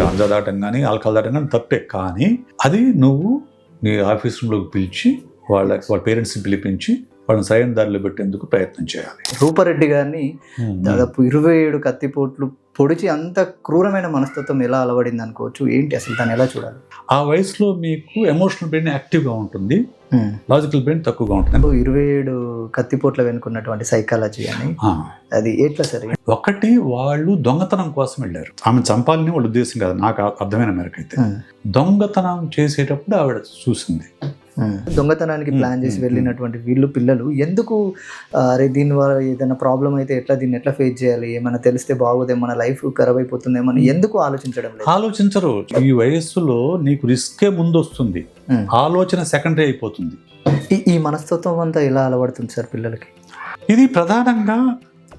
గాంజా దాటం కానీ ఆల్కహాల్ దాటం కానీ తప్పే, కానీ అది నువ్వు నీ ఆఫీస్ రూమ్లోకి పిలిచి వాళ్ళ పేరెంట్స్ని పిలిపించి వాళ్ళని సరైన దారిలో పెట్టేందుకు ప్రయత్నం చేయాలి. రూపారెడ్డి గారిని దాదాపు 27 కత్తిపోట్లు పొడిచి అంత క్రూరమైన మనస్తత్వం ఎలా అలవడింది అనుకోవచ్చు. ఏంటి అసలు దాన్ని ఎలా చూడాలి? ఆ వయసులో మీకు ఎమోషనల్ బ్రెయిన్ యాక్టివ్గా ఉంటుంది, లాజికల్ బ్రెయిన్ తక్కువగా ఉంటుంది. 27 కత్తిపోట్ల వెనుకున్నటువంటి సైకాలజీ అని అది ఎట్లా సరే? ఒకటి, వాళ్ళు దొంగతనం కోసం వెళ్ళారు. ఆమె చంపాలని వాళ్ళ ఉద్దేశం కాదు, నాకు అర్థమైన మేరకు అయితే. దొంగతనం చేసేటప్పుడు ఆవిడ చూసింది. దొంగతనానికి ప్లాన్ చేసి వెళ్ళినటువంటి పిల్లలు ఎందుకు అరే దీని వల్ల ఏదైనా ప్రాబ్లం అయితే ఎట్లా దీన్ని ఎట్లా ఫేస్ చేయాలి, ఏమైనా తెలిస్తే బాగోదే, మన లైఫ్ ఖరాబ్ అయిపోతుందేమని ఎందుకు ఆలోచించడం లేదు? ఆలోచించరు. ఈ వయస్సులో నీకు రిస్కే ముందు వస్తుంది, ఆలోచన సెకండరీ అయిపోతుంది. ఈ మనస్తత్వం అంతా ఎలా అలవడుతుంది సార్ పిల్లలకి? ఇది ప్రధానంగా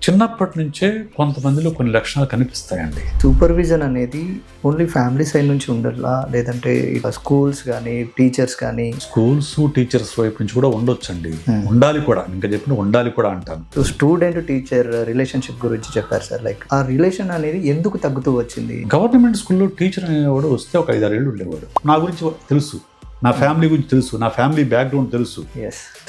చిన్నప్పటి నుంచే కొంతమందిలో కొన్ని లక్షణాలు కనిపిస్తాయండి. సూపర్విజన్ అనేది ఓన్లీ ఫ్యామిలీ సైడ్ నుంచి ఉండాలా, లేదంటే స్కూల్స్ కానీ టీచర్స్ కానీ? స్కూల్స్ టీచర్స్ వైపు నుంచి కూడా ఉండొచ్చండి, ఉండాలి కూడా. ఇంకా చెప్పిన ఉండాలి కూడా అంటాను. స్టూడెంట్ టీచర్ రిలేషన్షిప్ గురించి చెప్పారు సార్. లైక్ ఆ రిలేషన్ అనేది ఎందుకు తగ్గుతూ వచ్చింది? గవర్నమెంట్ స్కూల్లో టీచర్ అనేవాడు వస్తే ఒక 5-6 ఏళ్ళు ఉండేవాడు. నా గురించి తెలుసు, నా ఫ్యామిలీ గురించి తెలుసు, నా ఫ్యామిలీ బ్యాక్గ్రౌండ్ తెలుసు.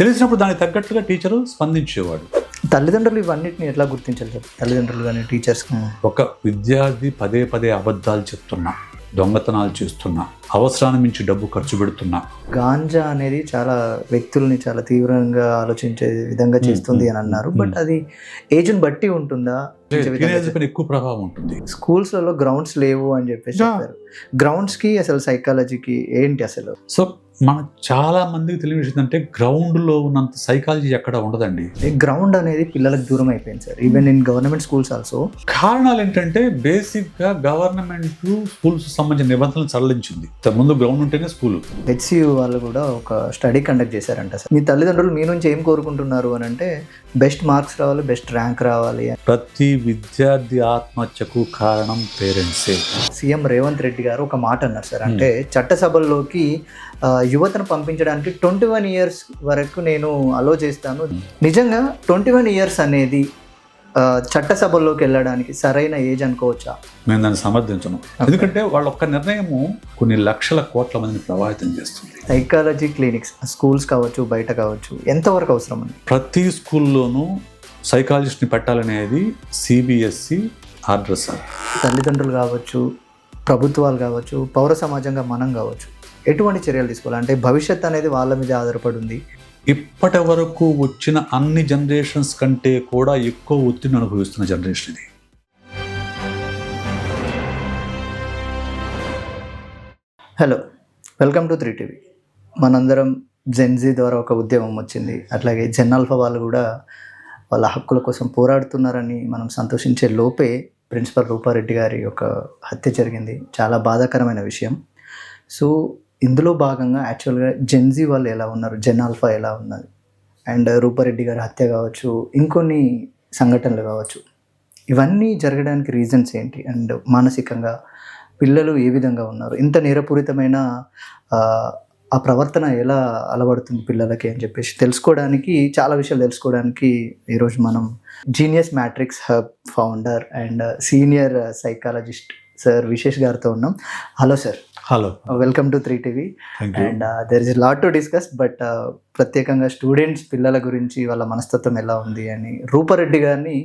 తెలిసినప్పుడు దానికి తగ్గట్టుగా టీచరు స్పందించేవాడు. తల్లిదండ్రులు ఇవన్నిటిని ఎట్లా గుర్తించాలి సార్? తల్లిదండ్రులు కానీ టీచర్స్? ఒక విద్యార్థి పదే అబద్ధాలు చెప్తున్నా, దొంగతనాలు చేస్తున్నా, అవసరాన్ని మించి డబ్బు ఖర్చు పెడుతున్నా. గాంజా అనేది చాలా వ్యక్తుల్ని చాలా తీవ్రంగా ఆలోచించే విధంగా చేస్తుంది అని అన్నారు. బట్ అది ఏజ్ని బట్టి ఉంటుందా? ఎక్కువ ప్రభావం ఉంటుంది. స్కూల్స్లలో గ్రౌండ్స్ లేవు అని చెప్పేసి చెప్పారు. గ్రౌండ్స్కి అసలు సైకాలజీకి ఏంటి అసలు? సో మనకు చాలా మందికి తెలియని విషయం అంటే గ్రౌండ్లో ఉన్నంత సైకాలజీ ఎక్కడ ఉండదండి. గ్రౌండ్ అనేది పిల్లలకు దూరం అయిపోయింది sir, even in government schools also. కారణాలు ఏంటంటే బేసిక్గా గవర్నమెంట్ స్కూల్స్ సంబంధించిన నిబంధనలు సడలించింది. ముందు గ్రౌండ్ ఉంటేనే స్కూల్. హెచ్సియు వాళ్ళు కూడా ఒక స్టడీ కండక్ట్ చేశారంట సార్. మీ తల్లిదండ్రులు మీ నుంచి ఏం కోరుకుంటున్నారు అని అంటే బెస్ట్ మార్క్స్ రావాలి, బెస్ట్ ర్యాంక్ రావాలి. ప్రతి విద్యార్థి ఆత్మహత్యకు కారణం పేరెంట్సే. సీఎం రేవంత్ రెడ్డి గారు ఒక మాట అన్నారు సార్, అంటే చట్టసభల్లోకి యువతను పంపించడానికి 21 years వరకు నేను అలో చేస్తాను. నిజంగా 21 years అనేది చట్టసభల్లోకి వెళ్ళడానికి సరైన ఏజ్ అనుకోవచ్చా? నేను దాన్ని సమర్థించను. ఎందుకంటే వాళ్ళ ఒక్క నిర్ణయము కొన్ని లక్షల కోట్ల మందిని ప్రభావితం చేస్తుంది. సైకాలజీ క్లినిక్స్ స్కూల్స్ కావచ్చు, బయట కావచ్చు, ఎంతవరకు అవసరం అండి? ప్రతి స్కూల్లోనూ సైకాలజిస్ట్ని పెట్టాలనేది సిబిఎస్ఈ ఆర్డర్ సార్. తల్లిదండ్రులు కావచ్చు, ప్రభుత్వాలు కావచ్చు, పౌర సమాజంగా మనం కావచ్చు, ఎటువంటి చర్యలు తీసుకోవాలి? అంటే భవిష్యత్ అనేది వాళ్ళ మీద ఆధారపడి ఉంది. ఇప్పటి వరకు వచ్చిన అన్ని జనరేషన్స్ కంటే కూడా ఎక్కువ ఒత్తిడిని అనుభవిస్తున్న జనరేషన్ ఇది. Hello, welcome to 3TV. మనందరం జెన్జీ ద్వారా ఒక ఉద్యమం వచ్చింది, అట్లాగే జెన్ ఆల్ఫా వాళ్ళు కూడా వాళ్ళ హక్కుల కోసం పోరాడుతున్నారని మనం సంతోషించే లోపే ప్రిన్సిపల్ రూపారెడ్డి గారి యొక్క హత్య జరిగింది. చాలా బాధాకరమైన విషయం. సో ఇందులో భాగంగా యాక్చువల్గా జెన్జీ వాళ్ళు ఎలా ఉన్నారు, జెన్ ఆల్ఫా ఎలా ఉన్నారు, అండ్ రూపారెడ్డి గారి హత్య కావచ్చు, ఇంకొన్ని సంఘటనలు కావచ్చు, ఇవన్నీ జరగడానికి రీజన్స్ ఏంటి, అండ్ మానసికంగా పిల్లలు ఏ విధంగా ఉన్నారు, ఇంత నేరపూరితమైన ఆ ప్రవర్తన ఎలా అలవడుతుంది పిల్లలకి అని చెప్పేసి తెలుసుకోవడానికి, చాలా విషయాలు తెలుసుకోవడానికి ఈరోజు మనం genius matrix hub founder and senior psychologist sir Vishesh గారితో ఉన్నాం. Hello sir. Hello, welcome to 3TV. And there is lot to discuss, but ప్రత్యేకంగా స్టూడెంట్స్ పిల్లల గురించి వాళ్ళ మనస్తత్వం ఎలా ఉంది అని రూపారెడ్డి గారిని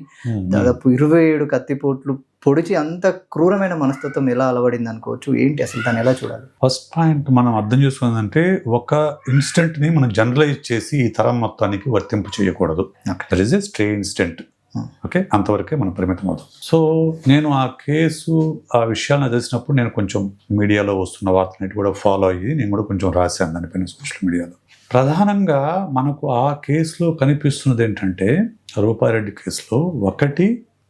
దాదాపు 27 కత్తిపోట్లు పొడిచి అంత క్రూరమైన మనస్తత్వం ఎలా అలవడింది అనుకోవచ్చు. ఏంటి అసలు దాన్ని ఎలా చూడాలి? ఫస్ట్ పాయింట్ మనం అర్థం చేసుకున్నదంటే ఒక ఇన్సిడెంట్ని మనం జనరలైజ్ చేసి ఈ తరం మొత్తానికి వర్తింపు చేయకూడదు. That is a stray incident. Okay, అంతవరకే మనం పరిమితం అవుతాం. సో నేను ఆ కేసు, ఆ విషయాలను తెలిసినప్పుడు నేను కొంచెం మీడియాలో వస్తున్న వార్తలన్నిటి కూడా ఫాలో అయ్యి నేను కూడా కొంచెం రాశాను దానిపైన సోషల్ మీడియాలో. ప్రధానంగా మనకు ఆ కేసులో కనిపిస్తున్నది ఏంటంటే, రూపారెడ్డి కేసులో ఒకటి,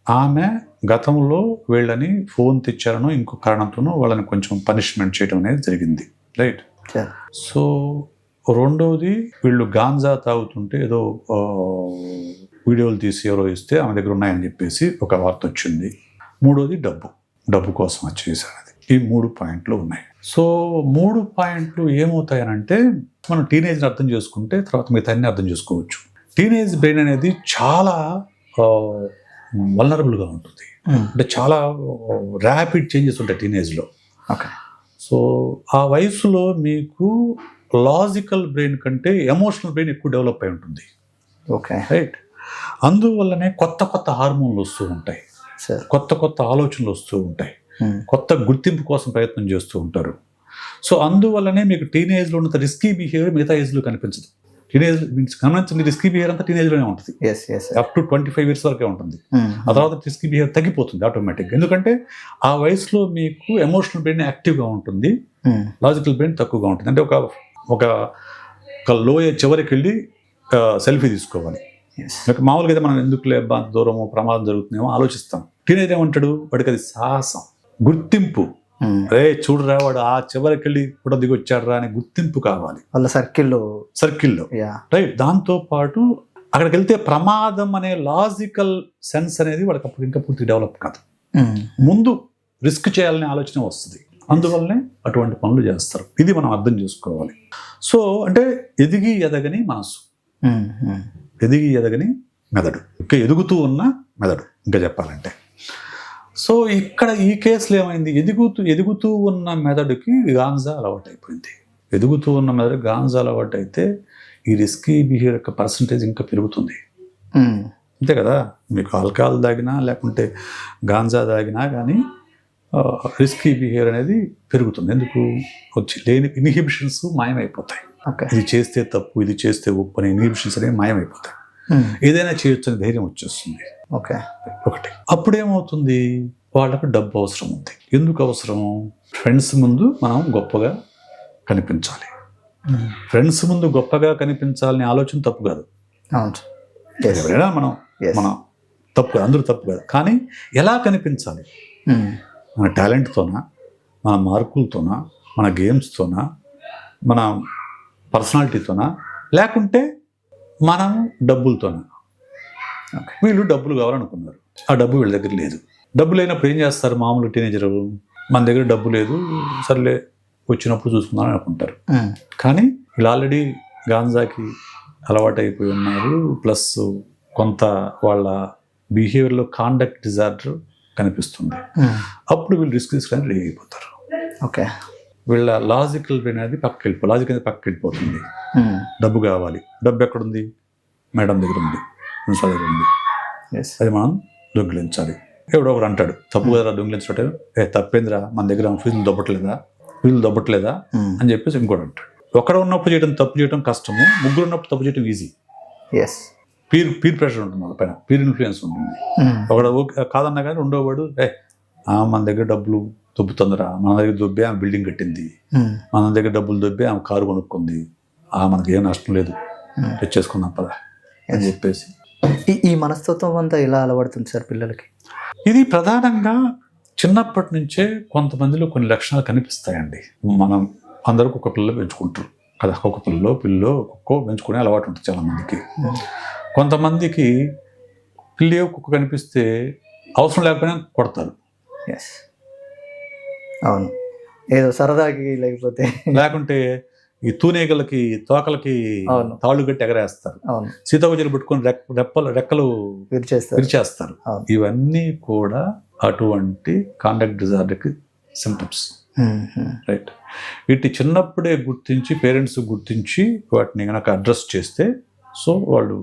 ఆమె గతంలో వీళ్ళని ఫోన్ తెచ్చారనో ఇంకో కారణంతోనో వాళ్ళని కొంచెం పనిష్మెంట్ చేయడం అనేది జరిగింది, రైట్? సో రెండోది, వీళ్ళు గాంజా తాగుతుంటే ఏదో వీడియోలు తీసి ఎవరో ఇస్తే ఆమె దగ్గర ఉన్నాయని చెప్పేసి ఒక వార్త వచ్చింది. మూడోది డబ్బు కోసం వచ్చేసారు. ఈ 3 పాయింట్లు ఉన్నాయి. సో 3 పాయింట్లు ఏమవుతాయనంటే, మనం టీనేజ్ని అర్థం చేసుకుంటే తర్వాత మిగతా అన్ని అర్థం చేసుకోవచ్చు. టీనేజ్ బ్రెయిన్ అనేది చాలా వల్నరబుల్గా ఉంటుంది. అంటే చాలా ర్యాపిడ్ చేంజెస్ ఉంటాయి టీనేజ్లో. ఓకే. సో ఆ వయసులో మీకు లాజికల్ బ్రెయిన్ కంటే ఎమోషనల్ బ్రెయిన్ ఎక్కువ డెవలప్ అయి ఉంటుంది. ఓకే. రైట్. అందువల్లనే కొత్త కొత్త హార్మోన్లు వస్తూ ఉంటాయి, సార్. కొత్త కొత్త ఆలోచనలు వస్తూ ఉంటాయి, కొత్త గుర్తింపు కోసం ప్రయత్నం చేస్తూ ఉంటారు. సో అందువల్లనే మీకు టీనేజ్లో ఉన్నంత రిస్కీ బిహేవియర్ మిగతా ఏజ్లో కనిపించదు. టీనేజ్ గమనించండి, రిస్కీ బిహేవియర్ అంతా టీనేజ్లోనే ఉంటుంది, అప్ టు 25 years వరకే ఉంటుంది. ఆ తర్వాత రిస్కీ బిహేవియర్ తగ్గిపోతుంది ఆటోమేటిక్గా. ఎందుకంటే ఆ వయసులో మీకు ఎమోషనల్ బ్రెయిన్ యాక్టివ్గా ఉంటుంది, లాజికల్ బ్రెయిన్ తక్కువగా ఉంటుంది. అంటే ఒక లోయ చివరికి వెళ్ళి సెల్ఫీ తీసుకోవాలి. మామూలుగా అయితే మనం ఎందుకు లేబా దూరమో ప్రమాదం జరుగుతుందేమో ఆలోచిస్తాం. టీనేజ్ ఏమంటాడు, వాడికి అది సాహసం, గుర్తింపు. రే చూడరా వాడు ఆ చివరికి వెళ్ళి కూడా దిగొచ్చాడు అని గుర్తింపు కావాలి వాళ్ళ సర్కిల్లో. రైట్. దాంతో పాటు అక్కడికి వెళ్తే ప్రమాదం అనే లాజికల్ సెన్స్ అనేది వాడికి అప్పుడు ఇంకా పూర్తి డెవలప్ కాదు. ముందు రిస్క్ చేయాలనే ఆలోచన వస్తుంది. అందువల్లనే అటువంటి పనులు చేస్తారు. ఇది మనం అర్థం చేసుకోవాలి. సో అంటే ఎదిగి ఎదగని మనసు, ఎదిగి ఎదగని మెదడు, ఇంకా ఎదుగుతూ ఉన్న మెదడు ఇంకా చెప్పాలంటే. సో ఇక్కడ ఈ కేసులో ఏమైంది, ఎదుగుతూ ఉన్న మెదడుకి గాంజా అలవాటు అయిపోయింది. ఎదుగుతూ ఉన్న మెదడు గాంజా అలవాటు అయితే ఈ రిస్కీ బిహేవియర్ యొక్క పర్సంటేజ్ ఇంకా పెరుగుతుంది. అంతే కదా, మీకు ఆల్కహాల్ తాగినా లేకుంటే గాంజా తాగినా కానీ రిస్కీ బిహేవియర్ అనేది పెరుగుతుంది. ఎందుకు, వచ్చి లేని ఇన్హిబిషన్స్ మాయమైపోతాయి. ఇది చేస్తే తప్పు, ఇది చేస్తే ఒప్పు అనే ఇన్హిబిషన్స్ అనేవి మాయమైపోతాయి. ఏదైనా చేయొచ్చు అనే ధైర్యం వచ్చేస్తుంది. ఒకటి. అప్పుడేమవుతుంది, వాళ్ళకు డబ్బు అవసరం ఉంది. ఎందుకు అవసరం, ఫ్రెండ్స్ ముందు మనం గొప్పగా కనిపించాలి. ఫ్రెండ్స్ ముందు గొప్పగా కనిపించాలనే ఆలోచన తప్పు కాదు. ఎవరైనా మనం తప్పు కాదు, అందరూ తప్పు కాదు. కానీ ఎలా కనిపించాలి, మన టాలెంట్తోనా, మన మార్కులతోనా, మన గేమ్స్తోనా, మన పర్సనాలిటీతోనా, లేకుంటే మనం డబ్బులతోనా. వీళ్ళు డబ్బులు కావాలనుకున్నారు, ఆ డబ్బు వీళ్ళ దగ్గర లేదు. డబ్బు లేనప్పుడు ఏం చేస్తారు మామూలు టీనేజర్, మన దగ్గర డబ్బు లేదు, సర్లే వచ్చినప్పుడు చూసుకుందామని అనుకుంటారు. కానీ వీళ్ళు ఆల్రెడీ గాంజాకి అలవాటు అయిపోయి ఉన్నారు. ప్లస్ కొంత వాళ్ళ బిహేవియర్లో కాండక్ట్ డిజార్డర్ కనిపిస్తుంది. అప్పుడు వీళ్ళు రిస్క్ తీసుకొని రెడీ అయిపోతారు. వీళ్ళ లాజికల్ బ్రెయిన్ అనేది లాజిక్ అనేది పక్కకి వెళ్ళిపోతుంది. డబ్బు కావాలి, డబ్బు ఎక్కడుంది, మేడం దగ్గర ఉంది, ప్రిన్సిపల్ దగ్గర ఉంది, అది మనం దొంగిలించాలి. ఎవడో ఒకడు అంటాడు, తప్పు కదా దొంగిలించడం, తప్పేందిరా, మన దగ్గర ఫీజులు దొబ్బట్లేదా అని చెప్పేసి ఇంకోటి అంటాడు. ఒకడ ఉన్నప్పుడు తప్పు చేయడం కష్టము, ముగ్గురు ఉన్నప్పుడు తప్పు చేయడం ఈజీ. పీర్ ప్రెషర్ ఉంటుంది వాళ్ళ పైన, పీర్ ఇన్ఫ్లుయెన్స్ ఉంటుంది. ఒకడు కాదన్నా కానీ రెండో వాడు మన దగ్గర డబ్బులు దొబ్బుతుందిరా, మన దగ్గర దొబ్బే ఆమె బిల్డింగ్ కట్టింది, మన దగ్గర డబ్బులు దొబ్బే ఆమె కారు కొనుక్కుంది, మనకి ఏం నష్టం లేదు, తెచ్చేసుకుందాం పదా అని చెప్పేసి. ఈ మనస్తత్వం అంతా ఎలా అలవడుతుంది సార్ పిల్లలకి? ఇది ప్రధానంగా చిన్నప్పటి నుంచే కొంతమందిలో కొన్ని లక్షణాలు కనిపిస్తాయండి. మనం అందరూ కుక్క పిల్లలు పెంచుకుంటారు కదా, కుక్క పిల్లలో కుక్క పెంచుకునే అలవాటు ఉంటుంది చాలా మందికి. కొంతమందికి పిల్లి కుక్క కనిపిస్తే అవసరం లేకపోయినా కొడతారు. అవును, ఏదో సరదాకి, లేకుంటే ఈ తూనేగలకి తోకలకి తాళ్ళు కట్టి ఎగరేస్తారు, సీతాకోజలు పెట్టుకొని రెక్కలు విరిచేస్తారు. ఇవన్నీ కూడా అటువంటి కాండక్ట్ డిజార్డర్కి సిమ్టమ్స్. రైట్. వీటి చిన్నప్పుడే గుర్తించి పేరెంట్స్ గుర్తించి వాటిని కనుక అడ్రస్ చేస్తే సో వాళ్ళు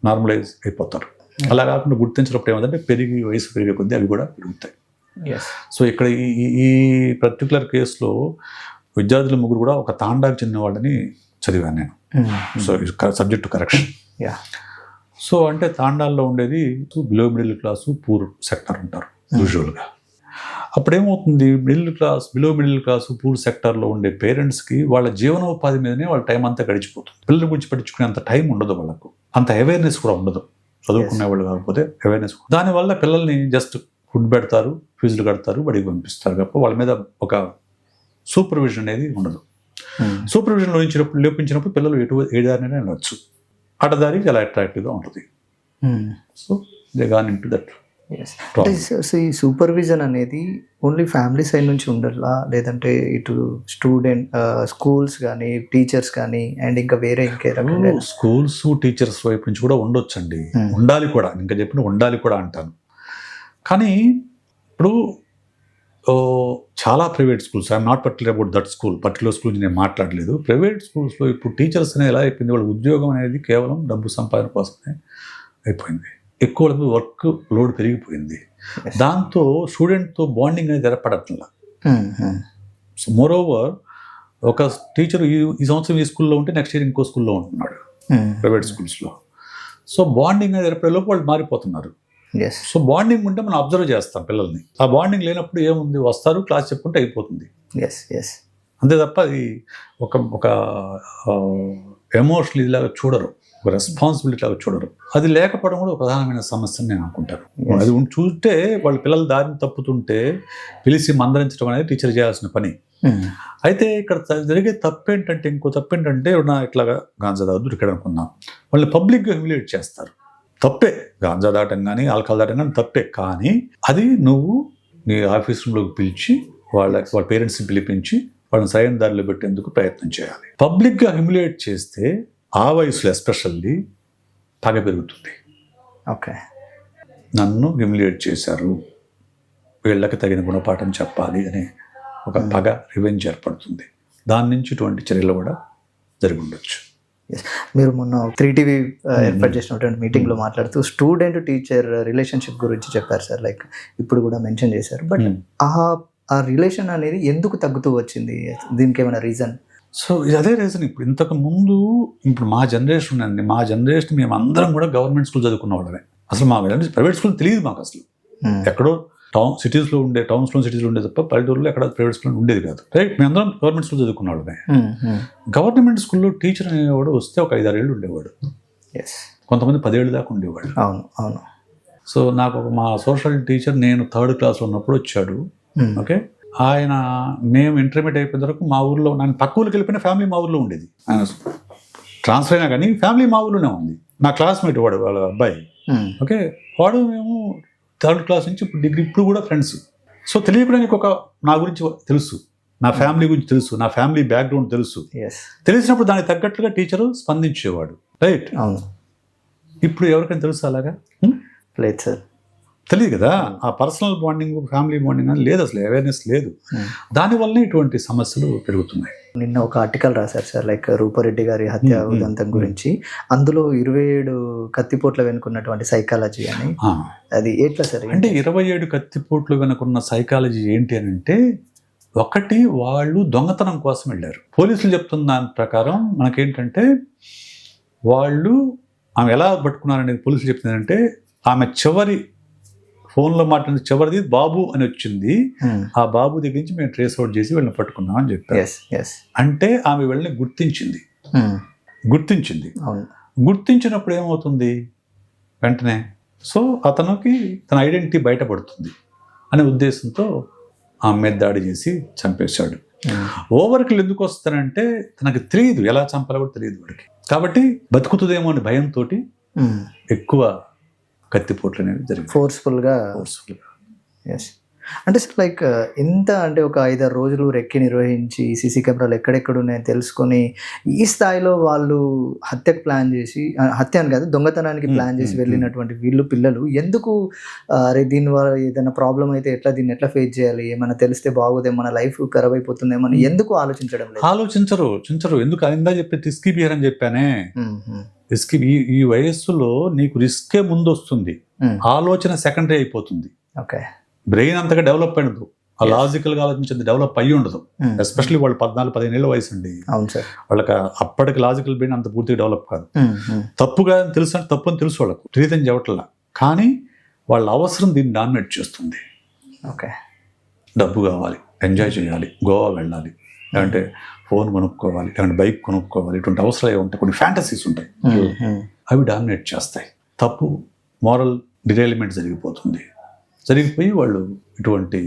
నార్మలైజ్ అయిపోతారు. అలా కాకుండా గుర్తించినప్పుడు ఏమంటే వయసు పెరిగే కొద్దీ అవి కూడా పెరుగుతాయి. సో ఇక్కడ ఈ పర్టికులర్ కేసులో విద్యార్థుల ముగ్గురు కూడా ఒక తాండాకు చెందిన వాళ్ళని చదివాను నేను. So subject to correction. So అంటే తాండాల్లో ఉండేది below middle class poor sector ఉంటారు యూజువల్గా. అప్పుడేమవుతుంది, బిలో మిడిల్ క్లాసు పూర్ సెక్టార్లో ఉండే పేరెంట్స్కి వాళ్ళ జీవనోపాధి మీదనే వాళ్ళ టైం అంతా గడిచిపోతుంది. పిల్లల గురించి పట్టించుకునే అంత టైం ఉండదు వాళ్ళకు, అంత అవేర్నెస్ కూడా ఉండదు. చదువుకునే వాళ్ళు కాకపోతే అవేర్నెస్. దానివల్ల పిల్లల్ని జస్ట్ ఫుడ్ పెడతారు, ఫీజులు కడతారు, బడికి పంపిస్తారు తప్ప వాళ్ళ మీద ఒక సూపర్విజన్ అనేది ఉండదు. సూపర్విజన్ లోపించినప్పుడు పిల్లలు ఏ దారినైనా వెళ్ళవచ్చు, అటదారి చాలా అట్రాక్టివ్గా ఉంటుంది. So they gone into that. ఈ సూపర్విజన్ అనేది ఓన్లీ ఫ్యామిలీ సైడ్ నుంచి ఉండాలా, లేదంటే ఇటు స్కూల్స్ కానీ టీచర్స్ కానీ అండ్ ఇంకా వేరే ఇంకే రకంగా? స్కూల్స్ టీచర్స్ వైపు నుంచి కూడా ఉండొచ్చండి, ఉండాలి కూడా. ఇంకా చెప్పిన ఉండాలి కూడా అంటాను. కానీ ఇప్పుడు చాలా private schools, I'm not particular about that school, particular school నేను మాట్లాడలేదు. ప్రైవేట్ స్కూల్స్లో ఇప్పుడు టీచర్స్ అనేది ఎలా అయిపోయింది, వాళ్ళ ఉద్యోగం అనేది కేవలం డబ్బు సంపాదన కోసమే అయిపోయింది. ఎక్కువ వర్క్ లోడ్ పెరిగిపోయింది. దాంతో స్టూడెంట్తో బాండింగ్ అనేది ఏర్పడట్లా. సో మోర్ ఓవర్ ఒక టీచర్ ఈ సంవత్సరం ఈ స్కూల్లో ఉంటే నెక్స్ట్ ఇయర్ ఇంకో స్కూల్లో ఉంటున్నాడు ప్రైవేట్ స్కూల్స్లో. సో బాండింగ్ అనేది ఏర్పడేలోపు వాళ్ళు మారిపోతున్నారు. సో బాండింగ్ ఉంటే మనం అబ్జర్వ్ చేస్తాం పిల్లల్ని. ఆ బాండింగ్ లేనప్పుడు ఏముంది, వస్తారు క్లాస్ చెప్పుకుంటే అయిపోతుంది అంతే తప్ప అది ఒక ఎమోషనల్ ఇదిలాగా చూడరు, ఒక రెస్పాన్సిబిలిటీ లాగా చూడరు. అది లేకపోవడం కూడా ఒక ప్రధానమైన సమస్య అని నేను అనుకుంటాను. అది చూస్తే వాళ్ళ పిల్లలు దారిని తప్పుతుంటే పిలిచి మందరించడం అనేది టీచర్ చేయాల్సిన పని. అయితే ఇక్కడ జరిగే తప్పేంటంటే, ఇంకో తప్పేంటంటే ఇట్లాగా గాంజా తాగొద్దు ఇక్కడ అనుకున్నాం, వాళ్ళని పబ్లిక్గా హ్యూమిలియేట్ చేస్తారు. తప్పే, గాంజా దాటం కానీ ఆల్కహాల్ దాటం కానీ తప్పే. కానీ అది నువ్వు నీ ఆఫీస్ రూమ్లోకి పిలిచి వాళ్ళ పేరెంట్స్ని పిలిపించి వాళ్ళని సరైన దారిలో పెట్టేందుకు ప్రయత్నం చేయాలి. పబ్లిక్గా హ్యూమిలియేట్ చేస్తే ఆ వయసులో ఎస్పెషల్లీ పగ పెరుగుతుంది. నన్ను హ్యూమిలియేట్ చేశారు, వీళ్ళకి తగిన గుణపాఠం చెప్పాలి అనే ఒక పగ, రివెంజ్ ఏర్పడుతుంది. దాని నుంచి ఇటువంటి చర్యలు కూడా జరిగి ఉండొచ్చు. మీరు మొన్న 3TV ఏర్పాటు చేసినటువంటి మీటింగ్లో మాట్లాడుతూ స్టూడెంట్ టీచర్ రిలేషన్షిప్ గురించి చెప్పారు సార్. లైక్ ఇప్పుడు కూడా మెన్షన్ చేశారు. బట్ ఆ రిలేషన్ అనేది ఎందుకు తగ్గుతూ వచ్చింది, దీనికి ఏమైనా రీజన్? సో అదే రీజన్. ఇప్పుడు ఇంతకు ముందు, ఇప్పుడు మా జనరేషన్ అండి, మా జనరేషన్ మేము అందరం కూడా గవర్నమెంట్ స్కూల్ చదువుకున్న వాళ్ళమే. అసలు మా ప్రైవేట్ స్కూల్ తెలియదు మాకు. అసలు ఎక్కడో సిటీస్లో ఉండే, టౌన్స్లో సిటీస్లో ఉండే తప్ప పల్లెటూరులో ఎక్కడ ప్రైవేట్ స్కూల్ ఉండేది కాదు. రైట్, మేమందరం గవర్నమెంట్ స్కూల్ చదువుకున్న వాళ్ళమే. గవర్నమెంట్ స్కూల్లో టీచర్ అనేవాడు వస్తే ఒక 5-6 ఏళ్ళు ఉండేవాడు, కొంతమంది 10 ఏళ్ళు దాకా ఉండేవాడు. అవును. సో నాకు మా సోషల్ టీచర్ నేను 3rd క్లాస్లో ఉన్నప్పుడు వచ్చాడు. ఓకే, ఆయన మేము ఇంటర్మీడియట్ అయిపోయిన వరకు మా ఊర్లో, నేను పక్క ఊరికి వెళ్ళిపోయిన ఫ్యామిలీ మా ఊర్లో ఉండేది. ఆయన ట్రాన్స్ఫర్ అయినా కానీ ఫ్యామిలీ మా ఊర్లోనే ఉంది. నా క్లాస్మేట్ వాడు, వాళ్ళ అబ్బాయి. ఓకే, వాడు మేము 3rd క్లాస్ నుంచి ఇప్పుడు డిగ్రీ, ఇప్పుడు కూడా ఫ్రెండ్స్. సో తెలియడానికి నా గురించి తెలుసు, నా ఫ్యామిలీ గురించి తెలుసు, నా ఫ్యామిలీ బ్యాక్గ్రౌండ్ తెలుసు. తెలిసినప్పుడు దానికి తగ్గట్టుగా టీచరు స్పందించేవాడు. రైట్, ఇప్పుడు ఎవరికైనా తెలుసు అలాగా? లేదు సార్, తెలియదు కదా. ఆ పర్సనల్ బాండింగ్, ఫ్యామిలీ బాండింగ్ అని లేదు, అసలు అవేర్నెస్ లేదు. దానివల్లనే ఇటువంటి సమస్యలు పెరుగుతున్నాయి. నిన్న ఒక ఆర్టికల్ రాశారు సార్, లైక్ రూపారెడ్డి గారి హత్య ఉదంతం గురించి. అందులో 27 కత్తిపోట్ల వెనుకున్నటువంటి సైకాలజీ అని, అది ఎట్లా సార్? అంటే 27 కత్తిపోట్లు వెనుకున్న సైకాలజీ ఏంటి అని అంటే, ఒకటి, వాళ్ళు దొంగతనం కోసం వెళ్ళారు. పోలీసులు చెప్తున్న దాని ప్రకారం మనకేంటంటే, వాళ్ళు ఆమె ఎలా పట్టుకున్నారనేది పోలీసులు చెప్తుందంటే, ఆమె చివరి ఫోన్లో మాట్లాడిన చివరిది బాబు అని వచ్చింది. ఆ బాబు దగ్గర నుంచి మేము ట్రేస్ అవుట్ చేసి వీళ్ళని పట్టుకున్నాం అని చెప్పారు. అంటే ఆమె వీళ్ళని గుర్తించింది. గుర్తించినప్పుడు ఏమవుతుంది వెంటనే, సో అతనికి తన ఐడెంటిటీ బయటపడుతుంది అనే ఉద్దేశంతో ఆమె మీద దాడి చేసి చంపేశాడు. ఓవర్కిల్ ఎందుకు వస్తానంటే, తనకు తెలియదు ఎలా చంపాలో కూడా తెలియదు వాడికి. కాబట్టి బతుకుతుందేమో అని భయంతో ఎక్కువ కత్తిపోట్లు అనేవి జరిగింది, ఫోర్స్ఫుల్గా. అంటే సార్, లైక్ ఎంత అంటే ఒక 5-6 రోజులు రెక్కి నిర్వహించి సీసీ కెమెరాలు ఎక్కడెక్కడ ఉన్నాయని తెలుసుకొని ఈ స్థాయిలో వాళ్ళు హత్యకు ప్లాన్ చేసి, హత్య అని కాదు దొంగతనానికి ప్లాన్ చేసి వెళ్ళినటువంటి పిల్లలు ఎందుకు అరే దీనివల్ల ఏదైనా ప్రాబ్లం అయితే దీన్ని ఎట్లా ఫేస్ చేయాలి, ఏమైనా తెలిస్తే బాగోదేమో, మన లైఫ్ ఖరాబ్ అయిపోతుందేమో అని ఎందుకు ఆలోచించడం లేదు? ఆలోచించరు. ఎందుకు అయిందా చెప్పి రిస్కీ బిహేవ్ అని చెప్పానే. రిస్కీ, ఈ వయస్సులో నీకు రిస్కే ముందు వస్తుంది, ఆలోచన సెకండరీ అయిపోతుంది. ఓకే, బ్రెయిన్ అంతగా డెవలప్ అయినదు, ఆ లాజికల్గా ఆలోచించేది డెవలప్ అయ్యి ఉండదు. ఎస్పెషల్లీ వాళ్ళు 14-15 ఏళ్ళ వయసు అండి. వాళ్ళకి అప్పటికి లాజికల్ బ్రెయిన్ అంత పూర్తిగా డెవలప్ కాదు. తప్పుగా తెలుసు అంటే తప్పు అని తెలుసు వాళ్ళకు, తెలియదని చెప్పట్లా. కానీ వాళ్ళ అవసరం దీన్ని డామినేట్ చేస్తుంది. ఓకే, డబ్బు కావాలి, ఎంజాయ్ చేయాలి, గోవా వెళ్ళాలి, లేదంటే ఫోన్ కొనుక్కోవాలి, లేదంటే బైక్ కొనుక్కోవాలి, ఇటువంటి అవసరాలు ఏమి ఉంటాయి, కొన్ని ఫ్యాంటసీస్ ఉంటాయి, అవి డామినేట్ చేస్తాయి. తప్పు, మోరల్ డిరైల్మెంట్ జరిగిపోయి వాళ్ళు ఇటువంటి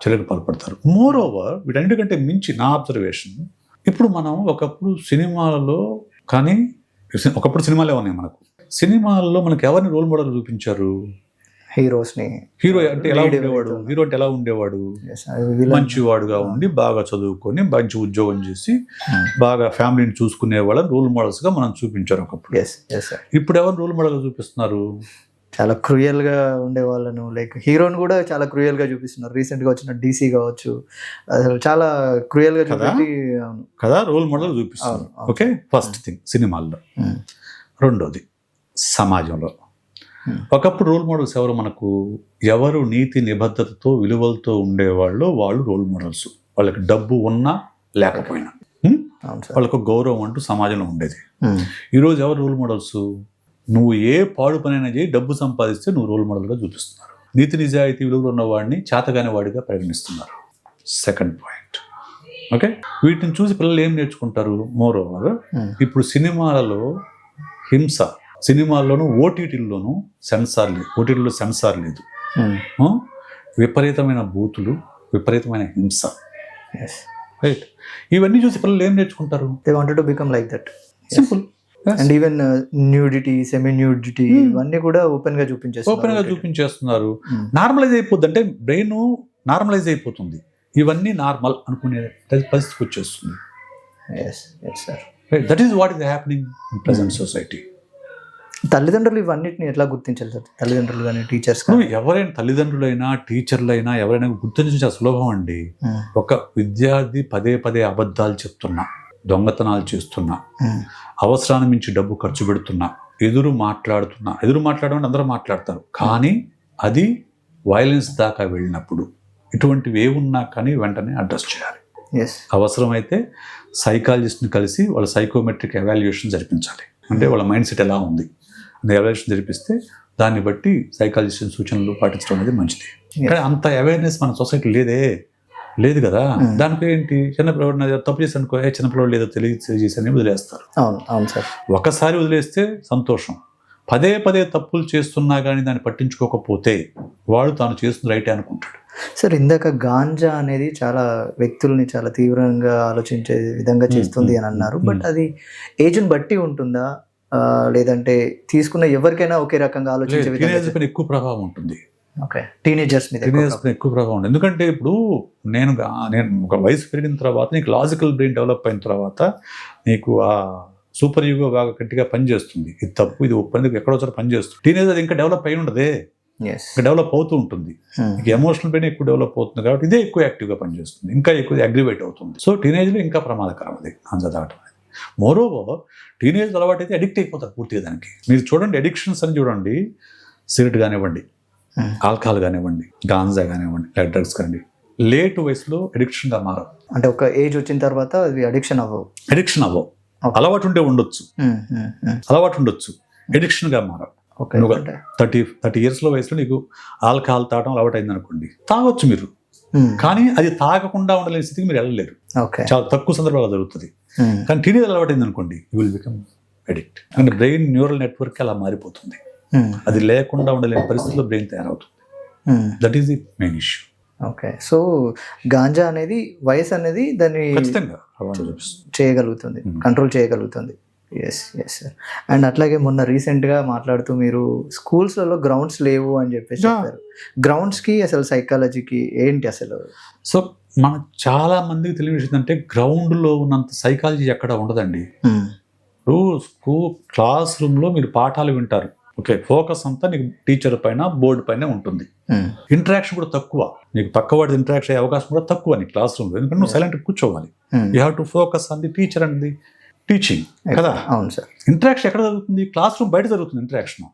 చర్యకు పాల్పడతారు. మోర్ ఓవర్, వీటన్నిటికంటే మించి నా అబ్జర్వేషన్, ఇప్పుడు మనం ఒకప్పుడు సినిమాలలో, కానీ ఒకప్పుడు సినిమాలే ఉన్నాయి మనకు, సినిమాల్లో మనకు ఎవరిని రోల్ మోడల్ చూపించారు? హీరో అంటే ఎలా ఉండేవాడు? హీరో అంటే ఎలా ఉండేవాడు? మంచివాడుగా ఉండి, బాగా చదువుకొని, మంచి ఉద్యోగం చేసి, బాగా ఫ్యామిలీని చూసుకునే వాళ్ళని రోల్ మోడల్స్ గా మనం చూపించారు ఒకప్పుడు. ఇప్పుడు ఎవరు రోల్ మోడల్ గా చూపిస్తున్నారు? చాలా క్రూయల్గా ఉండే వాళ్ళను, లైక్ హీరోని కూడా చాలా క్రూయల్గా చూపిస్తున్నారు. రీసెంట్గా వచ్చిన డీసీ కావచ్చు, అసలు చాలా క్రూయల్గా చూపెట్టి. అవును కదా, రోల్ మోడల్ చూపిస్తారు. ఓకే, ఫస్ట్ థింగ్ సినిమాల్లో. రెండోది సమాజంలో ఒకప్పుడు రోల్ మోడల్స్ ఎవరు మనకు? ఎవరు నీతి నిబద్ధతతో విలువలతో ఉండేవాళ్ళు వాళ్ళు రోల్ మోడల్స్. వాళ్ళకి డబ్బు ఉన్నా లేకపోయినా వాళ్ళకు గౌరవం అంటూ సమాజంలో ఉండేది. ఈరోజు ఎవరు రోల్ మోడల్స్? నువ్వు ఏ పాడు పనైనా చేయి, డబ్బు సంపాదిస్తే నువ్వు రోల్ మోడల్గా చూపిస్తున్నారు. నీతి నిజాయితీ విలువలు ఉన్నవాడిని చేతగానే వాడిగా పరిగణిస్తున్నారు. Second point. ఓకే, వీటిని చూసి పిల్లలు ఏం నేర్చుకుంటారు? మోర్ ఓవర్ ఇప్పుడు సినిమాలలో హింస, సినిమాల్లోనూ ఓటీటీల్లోనూ సెన్సార్ లేదు. ఓటీటీలో సెన్సార్ లేదు. విపరీతమైన బూతులు, విపరీతమైన హింస. రైట్, ఇవన్నీ చూసి పిల్లలు ఏం నేర్చుకుంటారు? They wanted to become like that. Simple. And even nudity, semi nudity ఇవన్నీ కూడా ఓపెన్ గా చూపించేస్తున్నారు. నార్మలైజ్ అయిపోద్ది, అంటే బ్రెయిన్ నార్మలైజ్ అయిపోతుంది. ఇవన్నీ నార్మల్ అనుకునే పరిస్థితికి వచ్చేస్తుంది. That is what is happening in present society. తల్లిదండ్రులు ఇవన్నిటిని ఎట్లా గుర్తించాలి సార్? తల్లిదండ్రులు కానీ టీచర్స్ ఎవరైనా, తల్లిదండ్రులైనా టీచర్లైనా ఎవరైనా గుర్తించే సులభం అండి. ఒక విద్యార్థి పదే పదే అబద్ధాలు చెప్తున్నా, దొంగతనాలు చేస్తున్నా, అవసరాన్ని మించి డబ్బు ఖర్చు పెడుతున్నా, ఎదురు మాట్లాడడం అందరూ మాట్లాడతారు, కానీ అది వైలెన్స్ దాకా వెళ్ళినప్పుడు ఇటువంటివి ఏమున్నా కానీ వెంటనే అడ్రస్ చేయాలి. అవసరమైతే సైకాలజిస్ట్ని కలిసి వాళ్ళ సైకోమెట్రిక్ ఎవాల్యుయేషన్ జరిపించాలి. అంటే వాళ్ళ మైండ్ సెట్ ఎలా ఉంది అని ఎవాల్యుయేషన్ జరిపిస్తే దాన్ని బట్టి సైకాలజిస్ట్ సూచనలు పాటించడం అనేది మంచిది. కానీ అంత అవేర్నెస్ మన సొసైటీ లేదు కదా. దానికి ఏంటి, చిన్నపిల్లవాడు తప్పు చేసి అనుకో, చిన్నపిల్లవాడు లేదో తెలియజేసి వదిలేస్తారు. అవును సార్. ఒకసారి వదిలేస్తే సంతోషం. పదే పదే తప్పులు చేస్తున్నా కానీ దాన్ని పట్టించుకోకపోతే వాడు తాను చేస్తుంది రైటే అనుకుంటాడు. సార్, ఇందాక గాంజా అనేది చాలా వ్యక్తుల్ని చాలా తీవ్రంగా ఆలోచించే విధంగా చేస్తుంది అని అన్నారు. బట్ అది ఏజ్ని బట్టి ఉంటుందా, లేదంటే తీసుకున్న ఎవరికైనా ఒకే రకంగా ఆలోచించే విధంగా? ఎక్కువ ప్రభావం ఉంటుంది. ఓకే, టీనేజర్స్ మీద ఎక్కువ ప్రభావం ఉంటుంది. ఎందుకంటే ఇప్పుడు నేను ఒక వయసు పెరిగిన తర్వాత నీకు లాజికల్ బ్రెయిన్ డెవలప్ అయిన తర్వాత నీకు ఆ సూపర్ ఈగో బాగా గట్టిగా పనిచేస్తుంది. ఇది తప్పు, ఇది ఒప్పు అనేది ఎక్కడో చోట పనిచేస్తుంది. టీనేజ్ అది ఇంకా డెవలప్ అయి ఉండదే, ఇంకా డెవలప్ అవుతూ ఉంటుంది. ఎమోషనల్ బ్రెయిన్ ఎక్కువ డెవలప్ అవుతుంది కాబట్టి ఇదే ఎక్కువ యాక్టివ్గా పనిచేస్తుంది, ఇంకా ఎక్కువ అగ్రివేట్ అవుతుంది. సో టీనేజ్లో ఇంకా ప్రమాదకరం అది గాంజా తాగటం అనేది. మోరోవర్ టీనేజ్ అలవాటు అయితే అడిక్ట్ అయిపోతారు పూర్తిగా దానికి. మీరు చూడండి, అడిక్షన్స్ అని చూడండి, సిగరెట్ కానివ్వండి, ఆల్కహాల్ కానివ్వండి, గాంజా కానివ్వండి, డ్రగ్స్ కానివ్వండి, లేట్ వయసులో అడిక్షన్గా మారవు. అంటే ఒక ఏజ్ వచ్చిన తర్వాత అది అడిక్షన్ అవ్వవు. అలవాటు ఉంటే ఉండొచ్చు, అడిక్షన్గా మారవు. 30 years వయసులో నీకు ఆల్కహాల్ తాగడం అలవాటు అయింది అనుకోండి, తాగొచ్చు మీరు, కానీ అది తాగకుండా ఉండలేని స్థితికి మీరు వెళ్ళలేరు. చాలా తక్కువ సందర్భాలు జరుగుతుంది. కానీ టీనేజ్ అలవాటు అయింది అనుకోండి, యూ విల్ బికమ్ అడిక్ట్. అంటే బ్రెయిన్ న్యూరల్ నెట్వర్క్ అలా మారిపోతుంది. అది లేకుండా ఉండలేని పరిస్థితిలో బ్రెయిన్ తయారవుతుంది. That is the main issue. Okay, so ganja అనేది వయసు అనేది దాన్ని ఖచ్చితంగా చేయగలుగుతుంది, కంట్రోల్ చేయగలుగుతుంది. Yes sir. అండ్ అట్లాగే మొన్న రీసెంట్గా మాట్లాడుతూ మీరు స్కూల్స్లలో గ్రౌండ్స్ లేవు అని చెప్పేసి చెప్పారు. గ్రౌండ్స్కి అసలు సైకాలజీకి ఏంటి అసలు? సో మనకు చాలా మందికి తెలియని విషయం అంటే గ్రౌండ్లో ఉన్నంత సైకాలజీ ఎక్కడ ఉండదండి. క్లాస్ రూమ్లో మీరు పాఠాలు వింటారు, ఓకే, ఫోకస్ అంతా నీకు టీచర్ పైన, బోర్డు పైన ఉంటుంది. ఇంటరాక్షన్ కూడా తక్కువ, నీకు పక్కవాడి ఇంటరాక్షన్ అయ్యే అవకాశం కూడా తక్కువ నీ క్లాస్ రూమ్లో. ఎందుకంటే నువ్వు సైలెంట్ కూర్చోవాలి. You have to focus on the teacher and the teaching కదా. అవును సార్. ఇంటరాక్షన్ ఎక్కడ జరుగుతుంది? క్లాస్ రూమ్ బయట జరుగుతుంది ఇంటరాక్షన్.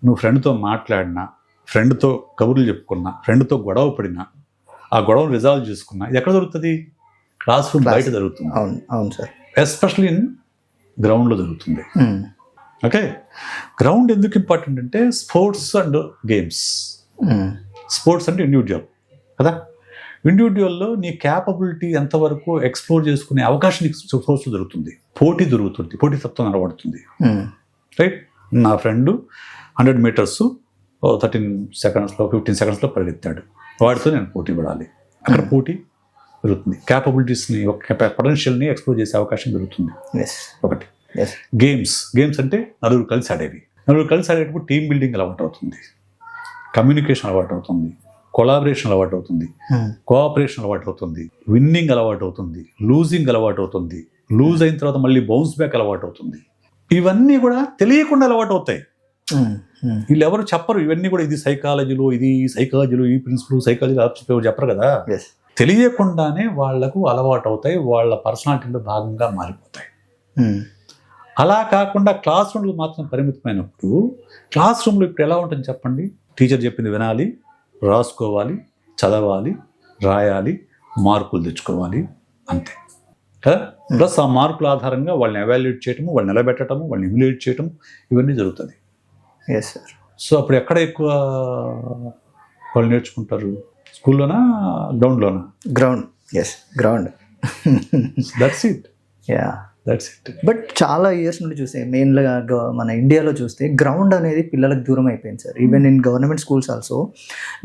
నువ్వు ఫ్రెండ్తో మాట్లాడినా, ఫ్రెండ్తో కబుర్లు చెప్పుకున్నా, ఫ్రెండ్తో గొడవ పడినా, ఆ గొడవను రిజాల్వ్ చేసుకున్నా, ఇది ఎక్కడ జరుగుతుంది? క్లాస్ రూమ్ బయట జరుగుతుంది. అవును సార్. ఎస్పెషల్లీ ఇన్ గ్రౌండ్లో జరుగుతుంది. ఓకే, గ్రౌండ్ ఎందుకు ఇంపార్టెంట్ అంటే స్పోర్ట్స్ అండ్ గేమ్స్. స్పోర్ట్స్ అంటే ఇండివిజువల్ కదా. ఇండివిజువల్లో నీ క్యాపబిలిటీ ఎంతవరకు ఎక్స్ప్లోర్ చేసుకునే అవకాశం నీకు స్పోర్ట్స్లో దొరుకుతుంది. పోటీ దొరుకుతుంది, పోటీ తత్వం నిలబడుతుంది. రైట్, నా ఫ్రెండ్ 100 meters 13 seconds 15 seconds పరిగెత్తాడు, వాడితో నేను పోటీ పడాలి. అక్కడ పోటీ దొరుకుతుంది. క్యాపబిలిటీస్ని, పొటెన్షియల్ని ఎక్స్ప్లోర్ చేసే అవకాశం దొరుకుతుంది. ఒకటి. గేమ్స్ అంటే నలుగురు కలిసి ఆడేవి. నలుగురు కలిసి ఆడేటప్పుడు టీమ్ బిల్డింగ్ అలవాటు అవుతుంది, కమ్యూనికేషన్ అలవాటు అవుతుంది, కొలాబరేషన్ అలవాటు అవుతుంది, కోఆపరేషన్ అలవాటు అవుతుంది, విన్నింగ్ అలవాటు అవుతుంది, లూజింగ్ అలవాటు అవుతుంది, లూజ్ అయిన తర్వాత మళ్ళీ బౌన్స్ బ్యాక్ అలవాటు అవుతుంది. ఇవన్నీ కూడా తెలియకుండా అలవాటు అవుతాయి. వీళ్ళు ఎవరు చెప్పరు ఇవన్నీ కూడా, ఇది సైకాలజీలో ఈ ప్రిన్సిపల్ సైకాలజీలో చెప్పరు కదా. ఎస్. తెలియకుండానే వాళ్లకు అలవాటు అవుతాయి, వాళ్ళ పర్సనాలిటీలో భాగంగా మారిపోతాయి. అలా కాకుండా క్లాస్ రూమ్లో మాత్రం పరిమితమైనప్పుడు, క్లాస్ రూమ్లో ఇప్పుడు ఎలా ఉంటుంది చెప్పండి? టీచర్ చెప్పింది వినాలి, రాసుకోవాలి, చదవాలి, రాయాలి, మార్కులు తెచ్చుకోవాలి, అంతే కదా. ప్లస్ ఆ మార్కుల ఆధారంగా వాళ్ళని ఎవాల్యుయేట్ చేయటము, వాళ్ళని నిలబెట్టడము, వాళ్ళని హ్యూమిలేట్ చేయటం, ఇవన్నీ జరుగుతుంది. Yes sir. సో అప్పుడు ఎక్కడ ఎక్కువ వాళ్ళు నేర్చుకుంటారు? స్కూల్లోనా, గ్రౌండ్లోనా? Ground. Yes, ground. That's it. Ya, that's it. But చాలా ఇయర్స్ నుండి చూస్తే మెయిన్గా మన ఇండియాలో చూస్తే గ్రౌండ్ అనేది పిల్లలకు దూరం అయిపోయింది sir. Even in government schools also.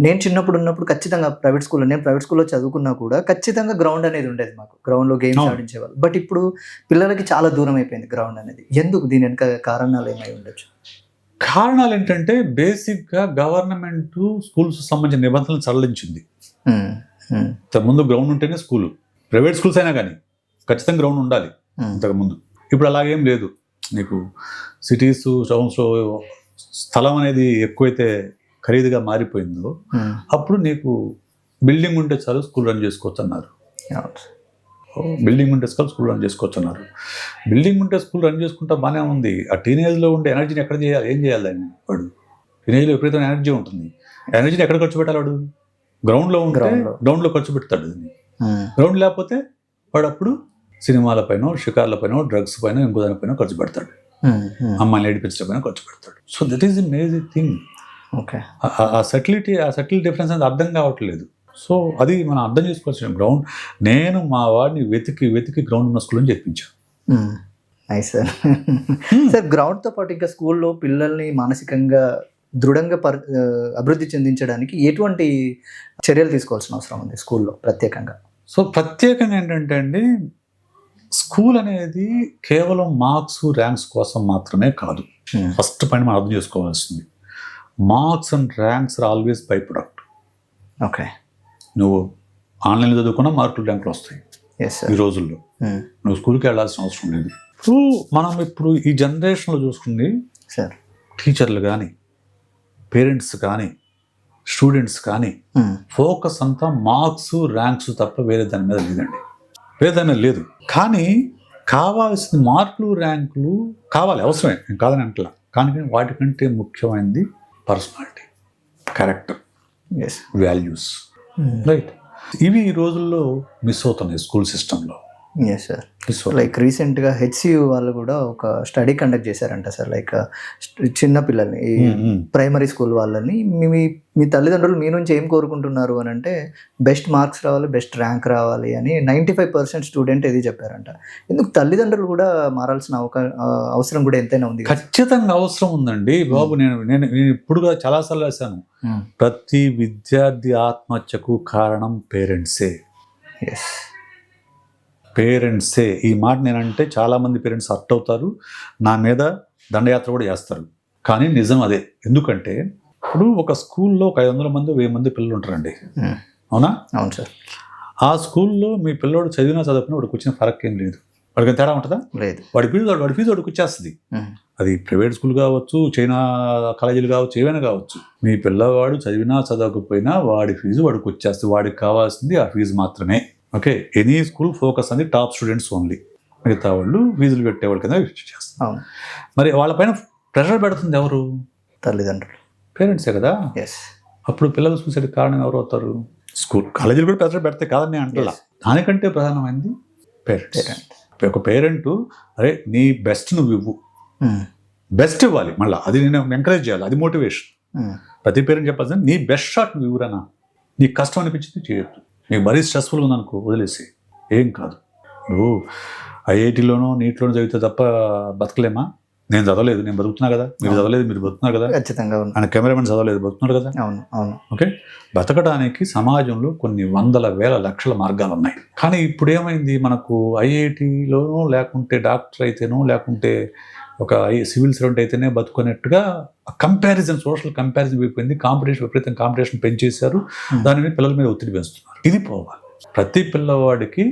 నేను చిన్నప్పుడు ఉన్నప్పుడు ఖచ్చితంగా నేను ప్రైవేట్ స్కూల్లో చదువుకున్నా కూడా ఖచ్చితంగా గ్రౌండ్ అనేది ఉండేది మాకు. గ్రౌండ్లో గేమ్స్ ఆడించేవాళ్ళు. బట్ ఇప్పుడు పిల్లలకి చాలా దూరం అయిపోయింది గ్రౌండ్ అనేది. ఎందుకు? దీని వెనక కారణాలు ఏమై ఉండొచ్చు? కారణాలు ఏంటంటే బేసిక్గా గవర్నమెంట్ స్కూల్స్ సంబంధించిన నిబంధనలు సడలించింది. ముందు గ్రౌండ్ ఉంటేనే స్కూలు, ప్రైవేట్ స్కూల్స్ అయినా కానీ ఖచ్చితంగా గ్రౌండ్ ఉండాలి ఇంతకుముందు. ఇప్పుడు అలాగేం లేదు. నీకు సిటీస్, టౌన్స్లో స్థలం అనేది ఎక్కువైతే ఖరీదుగా మారిపోయిందో అప్పుడు నీకు బిల్డింగ్ ఉంటే చాలు స్కూల్ రన్ చేసుకోవచ్చు అన్నారు. బిల్డింగ్ ఉంటే స్కూల్ రన్ చేసుకోవచ్చు అన్నారు. బిల్డింగ్ ఉంటే స్కూల్ రన్ చేసుకుంటా బాగానే ఉంది. ఆ టీనేజ్లో ఉండే ఎనర్జీని ఎక్కడ చేయాలి? ఏం చేయాలి దాన్ని? వాడు టీనేజ్లో విపరీతమైన ఎనర్జీ ఉంటుంది. ఎనర్జీని ఎక్కడ ఖర్చు పెట్టాలి? వాడు గ్రౌండ్లో ఉంటే గ్రౌండ్లో ఖర్చు పెడతాడు. గ్రౌండ్ లేకపోతే వాడు అప్పుడు సినిమాలపైన, షికార్లపైన, డ్రగ్స్ పైన, ఇంకో దానిపైన ఖర్చు పెడతాడు. అమ్మాయిని ఏడిపించడం పైన ఖర్చు పెడతాడు. So that is the major thing. Okay. ఆ సటిల్ డిఫరెన్స్ అనేది అర్థం కావట్లేదు. సో అది మనం అర్థం చేసుకోవాల్సిన గ్రౌండ్. నేను మా వాడిని వెతికి గ్రౌండ్ ఉన్న స్కూల్ అని చెప్పించాను. సార్ సార్ గ్రౌండ్తో పాటు ఇంకా స్కూల్లో పిల్లల్ని మానసికంగా దృఢంగా అభివృద్ధి చెందించడానికి ఎటువంటి చర్యలు తీసుకోవాల్సిన అవసరం ఉంది స్కూల్లో ప్రత్యేకంగా? సో ప్రత్యేకంగా ఏంటంటే అండి, స్కూల్ అనేది కేవలం మార్క్స్, ర్యాంక్స్ కోసం మాత్రమే కాదు. ఫస్ట్ పైన మనం అర్థం చేసుకోవాల్సింది, marks and ranks are always by product. Okay. నువ్వు ఆన్లైన్లో చదువుకున్నా మార్కులు, ర్యాంకులు వస్తాయి ఈ రోజుల్లో. నువ్వు స్కూల్కి వెళ్ళాల్సిన అవసరం లేదు. మనం ఇప్పుడు ఈ జనరేషన్లో చూసుకుంది సార్, టీచర్లు కానీ, పేరెంట్స్ కానీ, స్టూడెంట్స్ కానీ ఫోకస్ అంతా మార్క్స్, ర్యాంక్స్ తప్ప వేరే దాని మీద లేదండి. వేరే దాని మీద లేదు. కానీ కావాల్సిన మార్కులు, ర్యాంకులు కావాలి, అవసరమే, నేను కాదని అంటలా. కానీ వాటికంటే ముఖ్యమైనది పర్సనాలిటీ, క్యారెక్టర్, వాల్యూస్, రైట్. ఇవి ఈ రోజుల్లో మిస్ అవుతున్నాయి స్కూల్ సిస్టంలో. Yes sir. లైక్ రీసెంట్గా హెచ్సియు వాళ్ళు కూడా ఒక స్టడీ కండక్ట్ చేశారంట సార్. లైక్ చిన్న పిల్లల్ని, ప్రైమరీ స్కూల్ వాళ్ళని, మీ తల్లిదండ్రులు మీ నుంచి ఏం కోరుకుంటున్నారు అని అంటే బెస్ట్ మార్క్స్ రావాలి, బెస్ట్ ర్యాంక్ రావాలి అని 95% స్టూడెంట్ ఇది చెప్పారంట. ఎందుకు తల్లిదండ్రులు కూడా మారాల్సిన అవసరం కూడా ఎంతైనా ఉంది? ఖచ్చితంగా అవసరం ఉందండి బాబు. నేను ఇప్పుడు చాలాసార్లు రాశాను, ప్రతి విద్యార్థి ఆత్మహత్యకు కారణం పేరెంట్సే. ఎస్, పేరెంట్సే. ఈ మాట నేనంటే చాలామంది పేరెంట్స్ హర్ట్ అవుతారు, నా మీద దండయాత్ర కూడా చేస్తారు. కానీ నిజం అదే. ఎందుకంటే ఇప్పుడు ఒక స్కూల్లో ఒక 500 మంది, 1000 మంది పిల్లలు ఉంటారండి, అవునా? అవును సార్. ఆ స్కూల్లో మీ పిల్లోడు చదివినా చదువుకున్నా వాడికి వచ్చిన ఫరక్ ఏం లేదు. వాడికి తేడా ఉంటుందా? లేదు. వాడి ఫీజు వాడికి వచ్చేస్తుంది. అది ప్రైవేట్ స్కూల్ కావచ్చు, చైనా కాలేజీలు కావచ్చు, ఏవైనా కావచ్చు. మీ పిల్లవాడు చదివినా చదవకపోయినా వాడి ఫీజు వాడికి వచ్చేస్తుంది. వాడికి కావాల్సింది ఆ ఫీజు మాత్రమే. ఓకే. ఎనీ స్కూల్ ఫోకస్ అనేది టాప్ స్టూడెంట్స్ ఓన్లీ. మిగతా వాళ్ళు ఫీజులు పెట్టేవాళ్ళ కింద చేస్తారు. మరి వాళ్ళపైన ప్రెషర్ పెడుతుంది ఎవరు? తల్లిదండ్రులు, పేరెంట్సే కదా. ఎస్. అప్పుడు పిల్లలు చూసేది కారణం ఎవరు అవుతారు? స్కూల్, కాలేజీలు కూడా ప్రెషర్ పెడితే కాదని అంటలా. దానికంటే ప్రధానమైనది పేరెంట్స్. ఒక పేరెంట్, అరే నీ బెస్ట్ నువ్వు ఇవ్వు, బెస్ట్ ఇవ్వాలి. మళ్ళీ అది నేను ఎంకరేజ్ చేయాలి, అది మోటివేషన్. ప్రతి పేరెంట్ చెప్పాల్సింది, నీ బెస్ట్ షాట్ నువ్వు ఇవ్వరానా. నీకు కష్టం అనిపించింది చేయొద్దు. నీకు మరీ స్ట్రెస్ఫుల్గా ఉందనుకో, వదిలేసి, ఏం కాదు. నువ్వు ఐఐటీలోనో నీటిలోనో చదివితే తప్ప బతకలేమా? నేను చదవలేదు, నేను బతుకుతున్నా కదా. మీరు చదవలేదు, మీరు బతుకుతున్నారు కదా. ఖచ్చితంగా. ఆయన కెమెరామెన్ చదవలేదు, బతుకుతున్నాడు కదా. అవును, అవును. ఓకే. బతకడానికి సమాజంలో కొన్ని వందల వేల లక్షల మార్గాలు ఉన్నాయి. కానీ ఇప్పుడు ఏమైంది, మనకు ఐఐటీలోనో లేకుంటే డాక్టర్ అయితేనో లేకుంటే ఒక సివిల్ సర్వెంట్ అయితేనే బతుకునేట్టుగా కంపారిజన్, సోషల్ కంపారిజన్ అయిపోయింది. విపరీతం కాంపిటీషన్ పెంచేశారు. దానిని పిల్లల మీద ఒత్తిడి పెంచుతున్నారు. ఇది పోవాలి. ప్రతి పిల్లవాడికి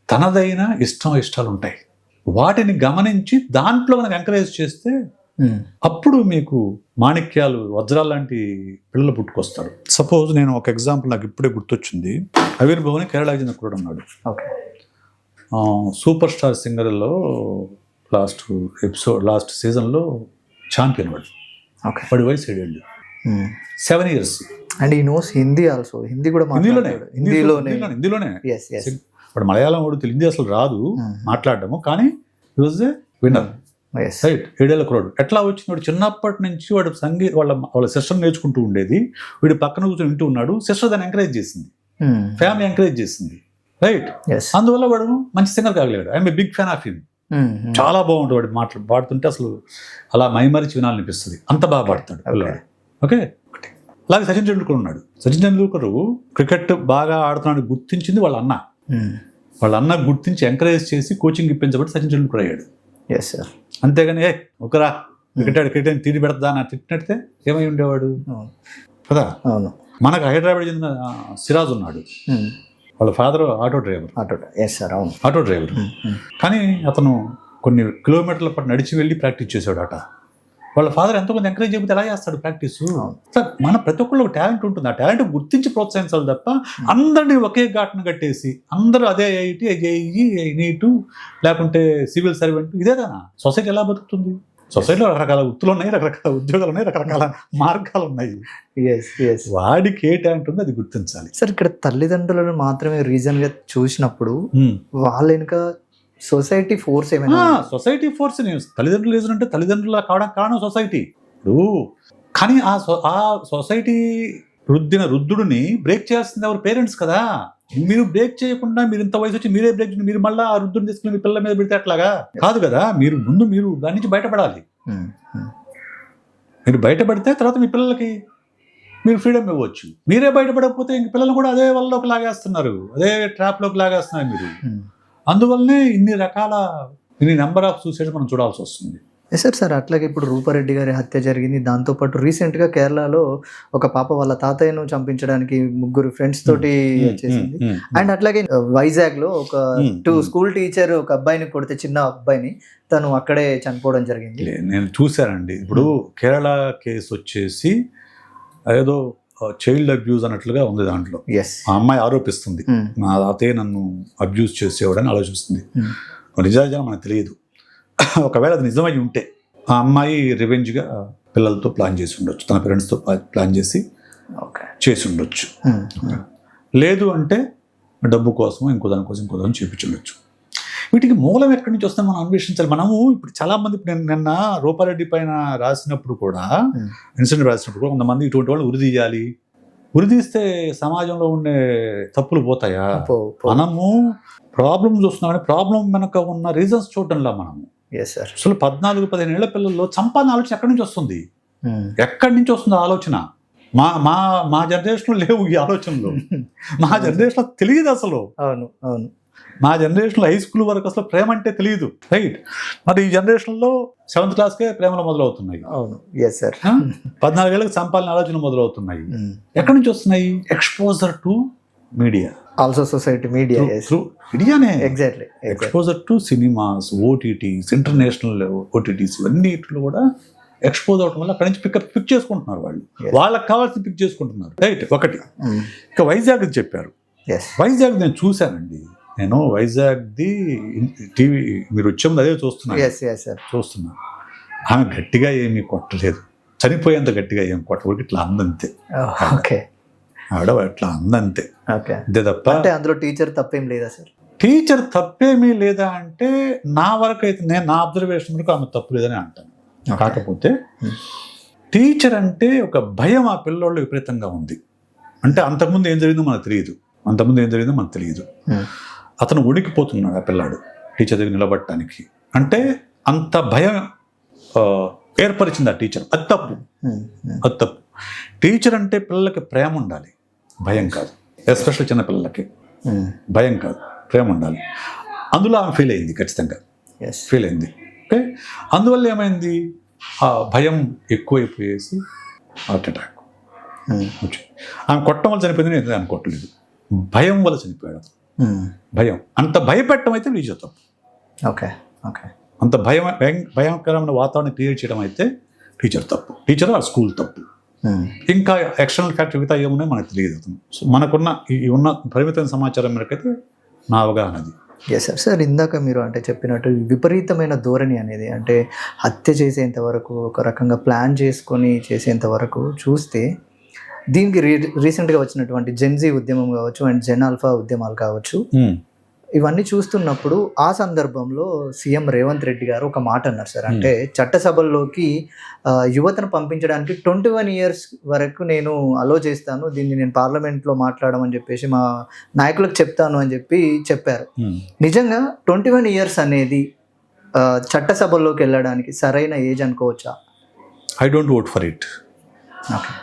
తనదైన ఇష్టాలు ఉంటాయి. వాటిని గమనించి దాంట్లో మనకు ఎంకరేజ్ చేస్తే అప్పుడు మీకు మాణిక్యాలు వజ్రాలు లాంటి పిల్లలు పుట్టుకొస్తారు. సపోజ్ నేను ఒక ఎగ్జాంపుల్ నాకు ఇప్పుడే గుర్తొచ్చింది. ఆవిర్భవ్ అని కేరళకి చెందిన కుర్రాడు ఉన్నాడు. ఓకే. సూపర్ స్టార్ సింగర్లో లాస్ట్ సీజన్లో ఛాంపియన్ వాడు. ఓకే. వాడి వయసు 7 ఏళ్ళు, 7 years. అండ్ ఈ నోస్ హిందీ ఆల్సో, హిందీ కూడా హిందీలోనే. వాడు మలయాళం వాడు హిందీ అసలు రాదు మాట్లాడడము, కానీ హి వాజ్ ఏ విన్నర్. రైట్. 7 ఏళ్ల కుర్రాడు. ఎట్లా వచ్చింది? వాడు చిన్నప్పటి నుంచి వాడు వాళ్ళ సిస్టర్ నేర్చుకుంటూ ఉండేది, వీడు పక్కన కూర్చొని వింటూ ఉన్నాడు. సిస్టర్ దాన్ని ఎంకరేజ్ చేసింది, ఫ్యామిలీ ఎంకరేజ్ చేసింది. రైట్. అందువల్ల వాడు మంచి సింగర్ కాగలేడు. I'm a big fan of him. చాలా బాగుంటుంది వాడు పాడుతుంటే అసలు అలా మైమరిచి వినాలనిపిస్తుంది, అంత బాగా పాడుతాడు పిల్లవాడు. ఓకే. అలాగే సచిన్ టెండూల్కర్ ఉన్నాడు. సచిన్ టెండూల్కర్ క్రికెట్ బాగా ఆడుతున్నాడు గుర్తించింది వాళ్ళ అన్న. వాళ్ళ అన్న గుర్తించి ఎంకరేజ్ చేసి కోచింగ్ ఇప్పించబట్టి సచిన్ టెండూల్కర్ అయ్యాడు. అంతేగాని ఒకరా క్రికెట్ తీరి పెడతా అని తిట్టినట్టే ఏమై ఉండేవాడు కదా. మనకు హైదరాబాద్ చెందిన సిరాజ్ ఉన్నాడు. వాళ్ళ ఫాదర్ ఆటో డ్రైవర్. కానీ అతను కొన్ని కిలోమీటర్ల పాటు నడిచి వెళ్ళి ప్రాక్టీస్ చేశాడు అట. వాళ్ళ ఫాదర్ ఎంతోమంది ఎంకరేజ్ చేయకపోతే ఎలా చేస్తాడు ప్రాక్టీస్? మన ప్రతి ఒక్కళ్ళు ఒక టాలెంట్ ఉంటుంది. ఆ టాలెంట్ గుర్తించి ప్రోత్సహించాలి తప్ప అందరినీ ఒకే ఘాటును కట్టేసి అందరూ అదే ఐఐటి, నీటు, లేకుంటే సివిల్ సర్వెంట్, ఇదేదానా సొసైటీ ఎలా బతుకుతుంది? సొసైటీలో రకరకాల వృత్తులు ఉన్నాయి, రకరకాల ఉద్యోగాలు ఉన్నాయి, రకరకాల మార్గాలు ఉన్నాయి. వాడికి ఏ టాలెంట్ ఉందో అది గుర్తించాలి. సార్, ఇక్కడ తల్లిదండ్రులను మాత్రమే రీజన్ గా చూసినప్పుడు వాళ్ళ వెనుక సొసైటీ ఫోర్స్ ఏమైనా? సొసైటీ ఫోర్స్ తల్లిదండ్రులు రీజన్ అంటే తల్లిదండ్రులు కావడానికి కారణం సొసైటీ. ఇప్పుడు కానీ ఆ సొసైటీ రుద్దిన రుద్దుడిని బ్రేక్ చేయాల్సింది ఎవరు? పేరెంట్స్ కదా. మీరు బ్రేక్ చేయకుండా మీరు ఇంత వయసు వచ్చి మీరే బ్రేక్ మీరు మళ్ళీ ఆ రుద్దుని తీసుకుని మీ పిల్లల మీద పెడితే అట్లాగా కాదు కదా. మీరు దాని నుంచి బయటపడాలి. మీరు బయటపడితే తర్వాత మీ పిల్లలకి మీరు ఫ్రీడమ్ ఇవ్వచ్చు. మీరే బయటపడకపోతే ఇంక పిల్లలు కూడా అదే వల్లలోకి లాగేస్తున్నారు, అదే ట్రాప్లోకి లాగేస్తున్నారు మీరు. అందువల్లనే ఇన్ని నెంబర్ ఆఫ్ సూసైడ్స్ మనం చూడాల్సి వస్తుంది. సార్, అట్లాగే ఇప్పుడు రూపారెడ్డి గారి హత్య జరిగింది. దాంతోపాటు రీసెంట్గా కేరళలో ఒక పాప వాళ్ళ తాతయ్యను చంపించడానికి 3 ఫ్రెండ్స్ తోటి చేసింది. అండ్ అట్లాగే వైజాగ్లో ఒక 2 స్కూల్ టీచర్ ఒక అబ్బాయిని కొడితే, చిన్న అబ్బాయిని, తను అక్కడే చనిపోవడం జరిగింది. నేను చూశానండి. ఇప్పుడు కేరళ కేసు వచ్చేసి ఏదో చైల్డ్ అబ్యూజ్ అన్నట్లుగా ఉంది. దాంట్లో ఆ అమ్మాయి ఆరోపిస్తుంది, నా తాతయ్య నన్ను అబ్యూజ్ చేసేవాడని ఆలోచిస్తుంది. నిజానిజాలు మనకు తెలియదు. ఒకవేళ అది నిజమై ఉంటే ఆ అమ్మాయి రివెంజ్గా పిల్లలతో ప్లాన్ చేసి ఉండొచ్చు, తన పేరెంట్స్తో ప్లాన్ చేసి ఉండొచ్చు. లేదు అంటే డబ్బు కోసం ఇంకో దానికోసం చేపించుండొచ్చు. వీటికి మూలం ఎక్కడి నుంచి వస్తుందో మనం అన్వేషించాలి. మనము ఇప్పుడు చాలామంది, ఇప్పుడు నిన్న రూపారెడ్డి పైన రాసినప్పుడు కూడా, ఇన్సిడెంట్ రాసినప్పుడు కూడా కొంతమంది ఇటువంటి వాళ్ళు ఉరిదీయాలి, ఉరిదీస్తే సమాజంలో ఉండే తప్పులు పోతాయా? మనము ప్రాబ్లం చూస్తున్నామని ప్రాబ్లం వెనక ఉన్న రీజన్స్ చూడడంలా మనము. అసలు 14-15 ఏళ్ల పిల్లల్లో చంపాలని ఆలోచన ఎక్కడి నుంచి వస్తుంది? ఎక్కడి నుంచి వస్తుంది ఆలోచన? మా జనరేషన్లో లేవు ఈ ఆలోచనలు. మా జనరేషన్లో తెలియదు అసలు. మా జనరేషన్లో హై స్కూల్ వరకు అసలు ప్రేమ అంటే తెలియదు. రైట్. మరి ఈ జనరేషన్లో 7th క్లాస్కే ప్రేమలు మొదలవుతున్నాయి. 14 ఏళ్ళకి చంపాలని ఆలోచన మొదలవుతున్నాయి. ఎక్కడి నుంచి వస్తున్నాయి? Exposure to media, also society, మీడియానే. Exactly. Exposure to cinemas, OTTs, international OTTs, ఇవన్నిటిలో కూడా ఎక్స్పోజ్ అవడం వల్ల అక్కడి నుంచి పిక్ చేసుకుంటున్నారు వాళ్ళు. వాళ్ళకి కావాల్సి పిక్ చేసుకుంటున్నారు. రైట్. ఒకటి. ఇక వైజాగ్ చెప్పారు. వైజాగ్ నేను చూశానండి. నేను వైజాగ్ది టీవీ మీరు వచ్చే ముందు అదే చూస్తున్నా. ఆమె గట్టిగా ఏమీ కొట్టలేదు, చనిపోయేంత గట్టిగా ఏం కొట్టకూడదు. ఇట్లా అందంతే. ఆవిడ అట్లా అందంతే, అంతే తప్ప అందులో టీచర్ తప్పేం లేదా సార్? టీచర్ తప్పేమీ లేదా అంటే నా వరకు అయితే, నా అబ్జర్వేషన్ వరకు ఆమె తప్పు లేదని అంటాను. కాకపోతే టీచర్ అంటే ఒక భయం ఆ పిల్లోళ్ళు విపరీతంగా ఉంది. అంటే అంతకుముందు ఏం జరిగిందో మనకు తెలియదు. అతను ఉడికిపోతున్నాడు ఆ పిల్లాడు టీచర్ దగ్గర నిలబడటానికి. అంటే అంత భయం ఏర్పరిచింది ఆ టీచర్. అది తప్పు. టీచర్ అంటే పిల్లలకి ప్రేమ ఉండాలి, భయం కాదు. ఎస్పెషల్ చిన్న పిల్లలకి భయం కాదు, ప్రేమ ఉండాలి. అందులో ఆమె ఫీల్ అయింది, ఖచ్చితంగా ఫీల్ అయింది. ఓకే. అందువల్ల ఏమైంది? ఆ భయం ఎక్కువైపోయేసి హార్ట్ అటాక్ వచ్చింది. ఆమె కొట్టడం వల్ల చనిపోయింది నేను అనుకోవట్లేదు, భయం వల్ల చనిపోయాడు. భయం అంత భయపెట్టడం అయితే నిజం తప్పు. అంత భయంకరమైన వాతావరణం క్రియేట్ చేయడం అయితే టీచర్ తప్పు, టీచర్ ఆ స్కూల్ తప్పు. ఇంకా ఎక్స్టర్నల్ ఫ్యాక్టర్ మిగతా ఏమున్నాయో మనకు తెలియదు. సో మనకున్న ఈ ఉన్న పరిమితమైన సమాచారం మేరకైతే నా అవగాహన అది. Yes sir. సార్ ఇందాక మీరు అంటే చెప్పినట్టు విపరీతమైన ధోరణి అనేది అంటే హత్య చేసేంత వరకు, ఒక రకంగా ప్లాన్ చేసుకొని చేసేంత వరకు చూస్తే దీనికి రీసెంట్గా వచ్చినటువంటి జెన్జీ ఉద్యమం కావచ్చు అండ్ జెన్ ఆల్ఫా ఉద్యమాలు కావచ్చు, ఇవన్నీ చూస్తున్నప్పుడు ఆ సందర్భంలో సీఎం రేవంత్ రెడ్డి గారు ఒక మాట అన్నారు సార్. అంటే చట్టసభల్లోకి యువతను పంపించడానికి 21 years వరకు నేను అలో చేస్తాను, దీన్ని నేను పార్లమెంట్లో మాట్లాడమని చెప్పేసి మా నాయకులకు చెప్తాను అని చెప్పారు. నిజంగా 21 years అనేది చట్టసభల్లోకి వెళ్ళడానికి సరైన ఏజ్ అనుకోవచ్చా? I don't vote for it. Okay,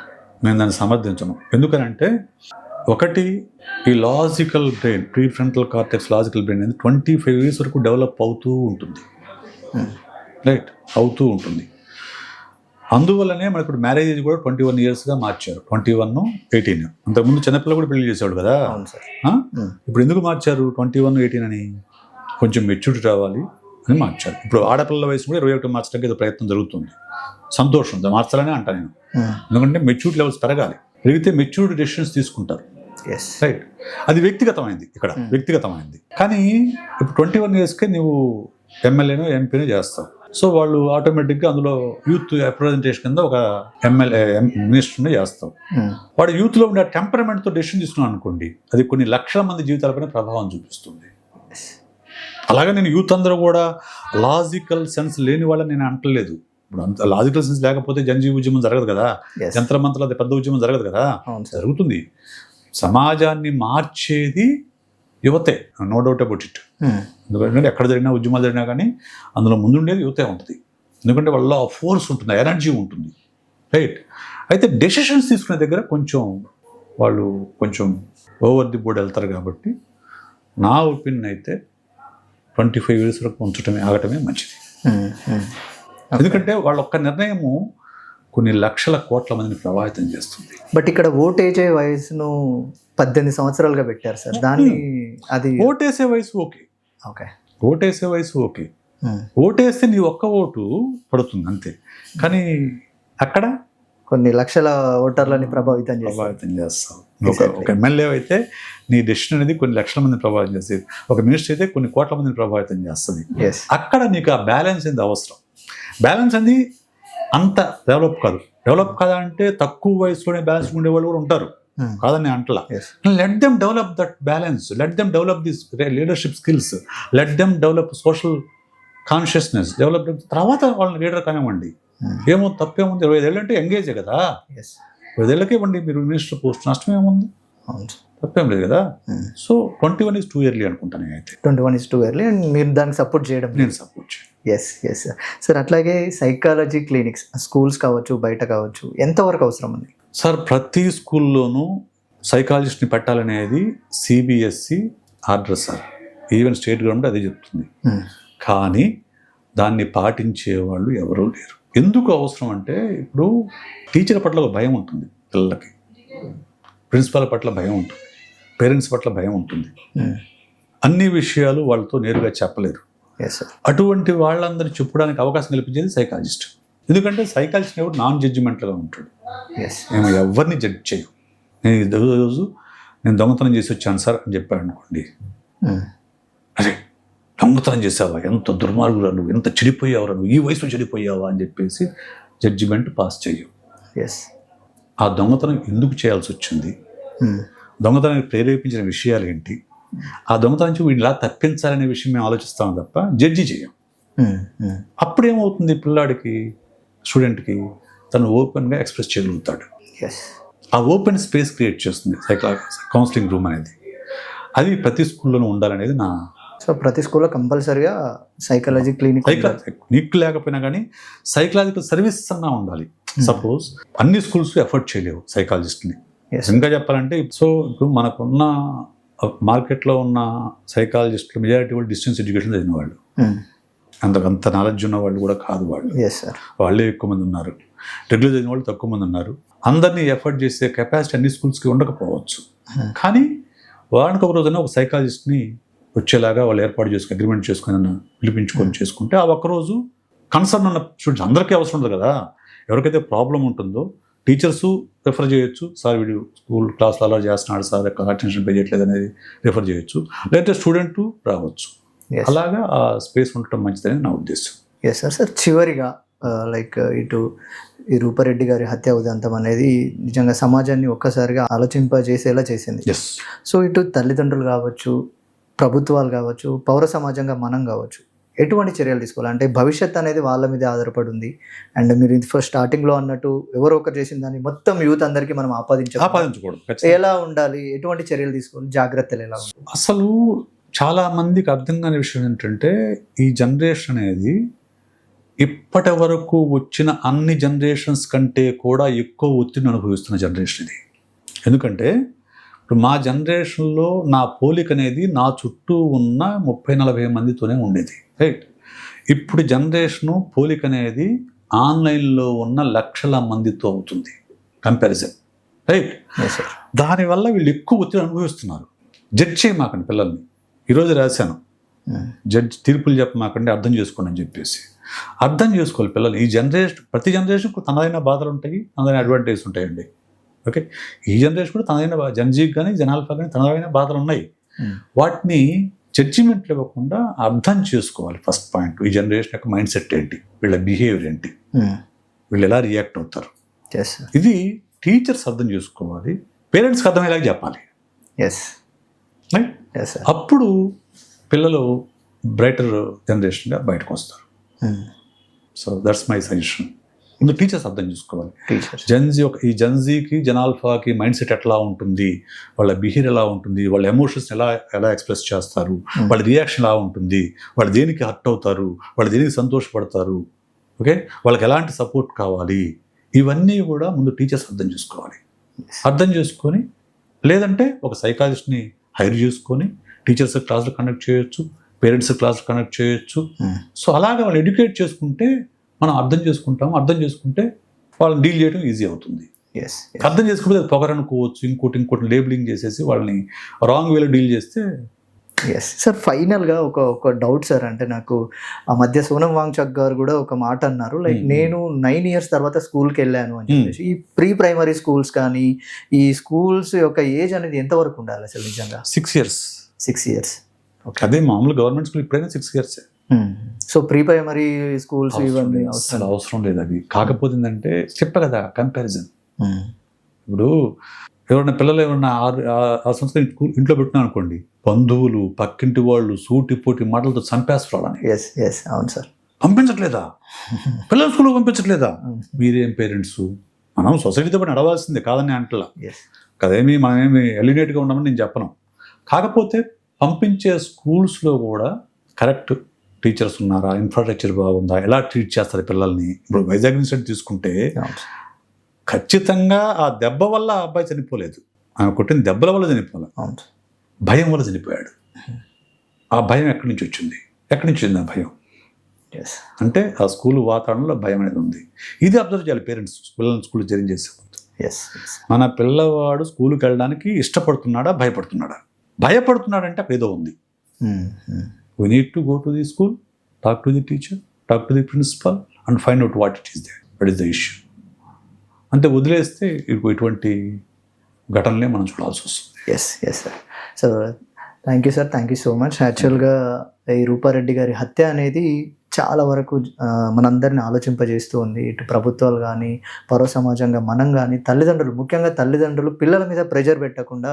నేను దాన్ని సమర్థించను. ఎందుకనంటే ఒకటి, ఈ logical brain, pre frontal cortex logical brain అనేది 25 years వరకు డెవలప్ అవుతూ ఉంటుంది, రైట్, అవుతూ ఉంటుంది. అందువల్లనే మనకు ఇప్పుడు మ్యారేజ్ ఏజ్ కూడా 21 yearsగా మార్చారు. 21, 18. అంతకుముందు చిన్నపిల్లలు కూడా పెళ్లి చేసేవాడు కదా. ఇప్పుడు ఎందుకు మార్చారు 21, 18 అని? కొంచెం మెచ్యూరిటీ రావాలి అని మార్చారు. ఇప్పుడు ఆడపిల్లల వయసు కూడా 21 మార్చడానికి ఏదో ప్రయత్నం జరుగుతుంది. సంతోషం, మార్చాలని అంటా నేను. ఎందుకంటే మెచ్యూరిటీ లెవెల్స్ పెరగాలి. పెరిగితే మెచ్యూరిటీ డెసిషన్స్ తీసుకుంటారు, రైట్. అది వ్యక్తిగతమైంది, ఇక్కడ వ్యక్తిగతమైంది. కానీ ఇప్పుడు 21 yearsకే నువ్వు ఎమ్మెల్యేనో ఎంపీనో చేస్తావు. సో వాళ్ళు ఆటోమేటిక్గా అందులో యూత్ రిప్రజెంటేషన్ కింద ఒక ఎమ్మెల్యే మినిస్టర్ని చేస్తావు. వాడు యూత్లో ఉండే టెంపరమెంట్తో డెసిషన్ తీసుకున్నాను అనుకోండి, అది కొన్ని లక్షల మంది జీవితాలపైన ప్రభావం చూపిస్తుంది. అలాగే నేను యూత్ అందరూ కూడా లాజికల్ సెన్స్ లేని వాళ్ళని నేను అంటలేదు. ఇప్పుడు అంత లాజికల్ సెన్స్ లేకపోతే జనజీవి ఉద్యమం జరగదు కదా, జంతర మంత్రాల పెద్ద ఉద్యమం జరగదు కదా. జరుగుతుంది. సమాజాన్ని మార్చేది యువతే, నో డౌట్ అబౌట్ ఇట్. ఎందుకంటే ఎక్కడ జరిగినా ఉద్యమాలు జరిగినా కానీ అందులో ముందుండేది యువతే ఉంటుంది. ఎందుకంటే వాళ్ళ ఫోర్స్ ఉంటుంది, ఎనర్జీ ఉంటుంది, రైట్. అయితే డెసిషన్స్ తీసుకునే దగ్గర వాళ్ళు కొంచెం ఓవర్ ది బోర్డ్ వెళ్తారు. కాబట్టి నా ఒపీనియన్ అయితే 25 years వరకు ఆగటమే మంచిది. ఎందుకంటే వాళ్ళ ఒక్క నిర్ణయము కొన్ని లక్షల కోట్ల మందిని ప్రభావితం చేస్తుంది. బట్ ఇక్కడ ఓటేసే వయసును 18 సంవత్సరాలుగా పెట్టారు సార్. దాన్ని అది ఓటేసే వయసు ఓకే, ఓటేసే వయసు ఓకే. ఓటేస్తే నీ ఒక్క ఓటు పడుతుంది అంతే. కానీ అక్కడ కొన్ని లక్షల ఓటర్లని ప్రభావితం చేస్తావు. ఒక ఎమ్మెల్యే అయితే నీ డెసిషన్ అనేది కొన్ని లక్షల మందిని ప్రభావితం చేస్తుంది. ఒక మినిస్టర్ అయితే కొన్ని కోట్ల మందిని ప్రభావితం చేస్తుంది. అక్కడ నీకు ఆ బ్యాలెన్స్ అనేది అవసరం. బ్యాలెన్స్ అనేది అంత డెవలప్ కాదు అంటే తక్కువ వయసులోనే బ్యాలెన్స్ ఉండేవాళ్ళు కూడా ఉంటారు, కాదని అంటలా. Let them develop that balance, let them develop this leadership skills, let them develop social consciousness develop. తర్వాత వాళ్ళని లీడర్ కానివ్వండి, ఏమో తప్పేముంది. 25 ఏళ్ళు అంటే ఎంగేజే కదా. 25 ఏళ్ళకే ఇవ్వండి మీరు మినిస్టర్ పోస్ట్, నష్టం ఏముంది, తప్పేం లేదు కదా. సో 21 is too early అనుకుంటాను నేనైతే. 21 is too early అండ్ మీరు దానికి సపోర్ట్ చేయడం? నేను సపోర్ట్ చేయను. Yes sir. అట్లాగే సైకాలజీ క్లినిక్స్ స్కూల్స్ కావచ్చు, బయట కావచ్చు, ఎంతవరకు అవసరం ఉంది సార్? ప్రతి స్కూల్లోనూ సైకాలజిస్ట్ని పెట్టాలనేది CBSE order sir. Even state government అదే చెప్తుంది. కానీ దాన్ని పాటించే వాళ్ళు ఎవరూ లేరు. ఎందుకు అవసరం అంటే ఇప్పుడు టీచర్ పట్ల ఒక భయం ఉంటుంది పిల్లలకి, ప్రిన్సిపాల్ పట్ల భయం ఉంటుంది, పేరెంట్స్ పట్ల భయం ఉంటుంది. అన్ని విషయాలు వాళ్ళతో నేరుగా చెప్పలేరు. అటువంటి వాళ్ళందరినీ చెప్పడానికి అవకాశం కల్పించేది సైకాలజిస్ట్. ఎందుకంటే సైకాలజిస్ట్ ఎవరు నాన్ జడ్జిమెంట్గా ఉంటాడు. మేము ఎవరిని జడ్జ్ చేయం. నేను దొంగతనం చేసి వచ్చాను సార్ అని చెప్పాడు అనుకోండి, అరే దొంగతనం చేసావా, ఎంత దుర్మార్గురా నువ్వు, ఎంత చెడిపోయావురా నువ్వు, ఈ వయసులో చెడిపోయావా అని చెప్పేసి జడ్జిమెంట్ పాస్ చేయవు. ఆ దొంగతనం ఎందుకు చేయాల్సి వచ్చింది, దొంగతనానికి ప్రేరేపించిన విషయాలు ఏంటి, ఆ దొంగతనం నుంచి వీడిని ఇలా తప్పించాలనే విషయం మేము ఆలోచిస్తాం తప్ప జడ్జి చేయం. అప్పుడు ఏమవుతుంది, పిల్లాడికి, స్టూడెంట్కి తను ఓపెన్గా ఎక్స్ప్రెస్ చేయగలుగుతాడు. ఆ ఓపెన్ స్పేస్ క్రియేట్ చేస్తుంది కౌన్సిలింగ్ రూమ్ అనేది. అది ప్రతి స్కూల్లోనూ ఉండాలనేది నా. సో ప్రతి స్కూల్లో కంపల్సరీగా సైకాలజీ క్లినిక్ లేకపోయినా కానీ సైకలాజికల్ సర్వీసెస్ అన్నా ఉండాలి. సపోజ్ అన్ని స్కూల్స్ ఎఫర్ట్ చేయలేవు సైకాలజిస్ట్ని. ఇంకా చెప్పాలంటే సో ఇప్పుడు మనకున్న మార్కెట్లో ఉన్న సైకాలజిస్టులు మెజారిటీ వాళ్ళు డిస్టెన్స్ ఎడ్యుకేషన్ చదివిన వాళ్ళు, అంత నాలెడ్జ్ ఉన్న వాళ్ళు కూడా కాదు వాళ్ళు. వాళ్ళే ఎక్కువ మంది ఉన్నారు. రెగ్యులర్ చదివిన వాళ్ళు తక్కువ మంది ఉన్నారు. అందరినీ ఎఫర్ట్ చేసే కెపాసిటీ అన్ని స్కూల్స్కి ఉండకపోవచ్చు. కానీ వారానికి ఒక రోజున ఒక సైకాలజిస్ట్ని వచ్చేలాగా వాళ్ళు ఏర్పాటు చేసుకుని అగ్రిమెంట్ చేసుకుని పిలిపించుకొని చేసుకుంటే ఆ ఒక్కరోజు కన్సర్న్ ఉన్న స్టూడెంట్స్ అందరికీ అవసరం ఉండదు కదా, ఎవరికైతే ప్రాబ్లం ఉంటుందో టీచర్స్ రెఫర్ చేయొచ్చు, సార్ వీడు స్కూల్ క్లాస్లో అలా చేస్తున్నాడు సార్, అటెన్షన్ పే చేయట్లేదు అనేది రెఫర్ చేయొచ్చు, లేదంటే స్టూడెంట్ రావచ్చు. అలాగా ఆ స్పేస్ ఉండటం మంచిదని నా ఉద్దేశం. Yes sir. సార్ చివరిగా లైక్ ఇటు ఈ రూపారెడ్డి గారి హత్య ఉదంతం అనేది నిజంగా సమాజాన్ని ఒక్కసారిగా ఆలోచింపజేసేలా చేసింది. సో ఇటు తల్లిదండ్రులు కావచ్చు, ప్రభుత్వాలు కావచ్చు, పౌర సమాజంగా మనం కావచ్చు, ఎటువంటి చర్యలు తీసుకోవాలి? అంటే భవిష్యత్ అనేది వాళ్ళ మీద ఆధారపడి ఉంది. అండ్ మీరు ఫస్ట్ స్టార్టింగ్లో అన్నట్టు ఎవరో ఒకరు చేసిన దాన్ని మొత్తం యూత్ అందరికీ మనం ఆపాదించకూడదు. ఎలా ఉండాలి, ఎటువంటి చర్యలు తీసుకోవాలి, జాగ్రత్తలు ఎలా ఉండాలి? అసలు చాలా మందికి అర్థం కాని విషయం ఏంటంటే ఈ జనరేషన్ అనేది ఇప్పటి వరకు వచ్చిన అన్ని జనరేషన్స్ కంటే కూడా ఎక్కువ ఒత్తిడిని అనుభవిస్తున్న జనరేషన్ ఇది. ఎందుకంటే ఇప్పుడు మా జనరేషన్లో నా పోలిక అనేది నా చుట్టూ ఉన్న 30-40 మందితోనే ఉండేది, రైట్. ఇప్పుడు జనరేషను పోలిక అనేది ఆన్లైన్లో ఉన్న లక్షల మందితో అవుతుంది కంపారిజన్, రైట్. దానివల్ల వీళ్ళు ఎక్కువ ఒత్తిడి అనుభవిస్తున్నారు. జడ్జ్ చేయమాకండి పిల్లల్ని. ఈరోజు రాశాను, జడ్జ్ తీర్పులు చెప్పమాకండి, అర్థం చేసుకోండి అని చెప్పేసి. అర్థం చేసుకోవాలి పిల్లలు. ఈ జనరేషన్, ప్రతి జనరేషన్కు తనదైన బాధలు ఉంటాయి, తనదైన అడ్వాంటేజ్ ఉంటాయండి. ఓకే, ఈ జనరేషన్ కూడా తనదైన జనజీకి కానీ జనాల్ఫా కానీ తనదైన బాధలు ఉన్నాయి. వాటిని జడ్జిమెంట్లు ఇవ్వకుండా అర్థం చేసుకోవాలి. ఫస్ట్ పాయింట్, ఈ జనరేషన్ యొక్క మైండ్ సెట్ ఏంటి, వీళ్ళ బిహేవియర్ ఏంటి, వీళ్ళు ఎలా రియాక్ట్ అవుతారు, ఇది టీచర్స్ అర్థం చేసుకోవాలి, పేరెంట్స్కి అర్థమయ్యేలాగా చెప్పాలి. అప్పుడు పిల్లలు బ్రైటర్ జనరేషన్గా బయటకు వస్తారు. So that's my suggestion. ముందు టీచర్స్ అర్థం చేసుకోవాలి. ఈ జెన్జీకి జనాల్ఫాకి మైండ్ సెట్ ఎట్లా ఉంటుంది, వాళ్ళ బిహేవియర్ ఎలా ఉంటుంది, వాళ్ళ ఎమోషన్స్ ఎలా ఎక్స్ప్రెస్ చేస్తారు, వాళ్ళ రియాక్షన్ ఎలా ఉంటుంది, వాళ్ళు దేనికి హర్ట్ అవుతారు, వాళ్ళు దేనికి సంతోషపడతారు, ఓకే, వాళ్ళకి ఎలాంటి సపోర్ట్ కావాలి, ఇవన్నీ కూడా ముందు టీచర్స్ అర్థం చేసుకోవాలి. అర్థం చేసుకొని లేదంటే ఒక సైకాలజిస్ట్ని హైర్ చేసుకొని టీచర్స్ క్లాసులు కండక్ట్ చేయొచ్చు, పేరెంట్స్ క్లాసులు కండక్ట్ చేయొచ్చు. సో అలాగే వాళ్ళు ఎడ్యుకేట్ చేసుకుంటే మనం అర్థం చేసుకుంటాము. అర్థం చేసుకుంటే వాళ్ళని డీల్ చేయడం ఈజీ అవుతుంది. అర్థం చేసుకుంటే అది పొగరనుకోవచ్చు, ఇంకోటి లేబులింగ్ చేసేసి వాళ్ళని రాంగ్ వేలో డీల్ చేస్తే. సార్ ఫైనల్గా ఒక డౌట్ సార్. అంటే నాకు ఆ మధ్య సోనం వాంగ్చుక్ గారు కూడా ఒక మాట అన్నారు, లైక్ నేను 9 years తర్వాత స్కూల్కి వెళ్ళాను అని చెప్పేసి. ఈ ప్రీ ప్రైమరీ స్కూల్స్ కానీ ఈ స్కూల్స్ యొక్క ఏజ్ అనేది ఎంతవరకు ఉండాలి అసలు నిజంగా? 6 years. 6 years. అదే మామూలు గవర్నమెంట్ స్కూల్ ఇప్పుడైనా 6 years. So pre primary schools ఇవన్నీ అవసరం లేదు. అవి కాకపోతే ఏంటంటే చెప్పా కదా కంపారిజన్. ఇప్పుడు ఎవరైనా పిల్లలు ఏమన్నా ఆ సంస్థ ఇంట్లో పెట్టినా అనుకోండి, బంధువులు పక్కింటి వాళ్ళు సూటిపోటి మాటలతో చంపేస్తారని. అవును సార్. పంపించట్లేదా పిల్లలు స్కూల్కి పంపించట్లేదా? మీరేం పేరెంట్స్, మనం సొసైటీతో పాటు నడవాల్సిందే, కాదని అంటలా కదేమి మనమేమి ఎలినేట్గా ఉన్నామని నేను చెప్పను. కాకపోతే పంపించే స్కూల్స్లో కూడా కరెక్ట్ టీచర్స్ ఉన్నారా, ఇన్ఫ్రాస్ట్రక్చర్ బాగుందా, ఎలా ట్రీట్ చేస్తారు పిల్లల్ని. ఇప్పుడు వైజాగ్ ఇన్సిడెంట్ తీసుకుంటే ఖచ్చితంగా ఆ దెబ్బ వల్ల ఆ అబ్బాయి చనిపోలేదు, ఆమె కొట్టిన దెబ్బల వల్ల చనిపోలే, భయం వల్ల చనిపోయాడు. ఆ భయం ఎక్కడి నుంచి వచ్చింది ఆ భయం? అంటే ఆ స్కూల్ వాతావరణంలో భయం అనేది ఉంది. ఇది అబ్జర్వ్ చేయాలి పేరెంట్స్ పిల్లల్ని స్కూల్ జాయిన్ చేసే ముందు. మన పిల్లవాడు స్కూల్కి వెళ్ళడానికి ఇష్టపడుతున్నాడా, భయపడుతున్నాడంటే అక్కడ ఏదో ఉంది. We need to go to the school, talk to the teacher, talk to the principal and find out what it is there, what is the issue. అంతే వదిలేస్తే ఇటువంటి ఘటనలే మనం చూడాల్సి వస్తుంది. Yes sir. So thank you so much. యాక్చువల్గా ఈ రూపారెడ్డి గారి హత్య అనేది చాలా వరకు మనందరిని ఆలోచింపజేస్తూ ఉంది. ఇటు ప్రభుత్వాలు కానీ పౌర సమాజంగా మనం కానీ తల్లిదండ్రులు, ముఖ్యంగా తల్లిదండ్రులు పిల్లల మీద ప్రెషర్ పెట్టకుండా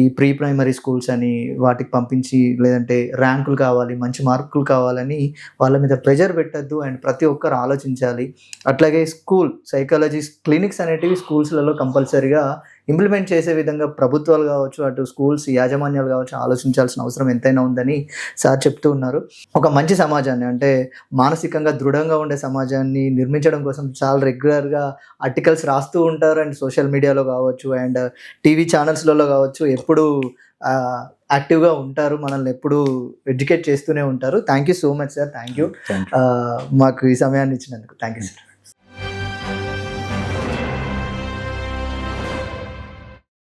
ఈ ప్రీ ప్రైమరీ స్కూల్స్ అని వాటికి పంపించి, లేదంటే ర్యాంకులు కావాలి, మంచి మార్కులు కావాలని వాళ్ళ మీద ప్రెషర్ పెట్టద్దు. అండ్ ప్రతి ఒక్కరు ఆలోచించాలి. అట్లాగే స్కూల్ సైకాలజీ క్లినిక్స్ అనేటివి స్కూల్స్లలో కంపల్సరీగా ఇంప్లిమెంట్ చేసే విధంగా ప్రభుత్వాలు కావచ్చు, అటు స్కూల్స్ యాజమాన్యాలు కావచ్చు ఆలోచించాల్సిన అవసరం ఎంతైనా ఉందని సార్ చెప్తూ ఉన్నారు. ఒక మంచి సమాజాన్ని, అంటే మానసికంగా దృఢంగా ఉండే సమాజాన్ని నిర్మించడం కోసం చాలా రెగ్యులర్గా ఆర్టికల్స్ రాస్తూ ఉంటారు. అండ్ సోషల్ మీడియాలో కావచ్చు అండ్ టీవీ ఛానల్స్లలో కావచ్చు ఎప్పుడు యాక్టివ్గా ఉంటారు, మనల్ని ఎప్పుడు ఎడ్యుకేట్ చేస్తూనే ఉంటారు. Thank you so much sir. Thank you మాకు ఈ సమయాన్ని ఇచ్చినందుకు. Thank you sir.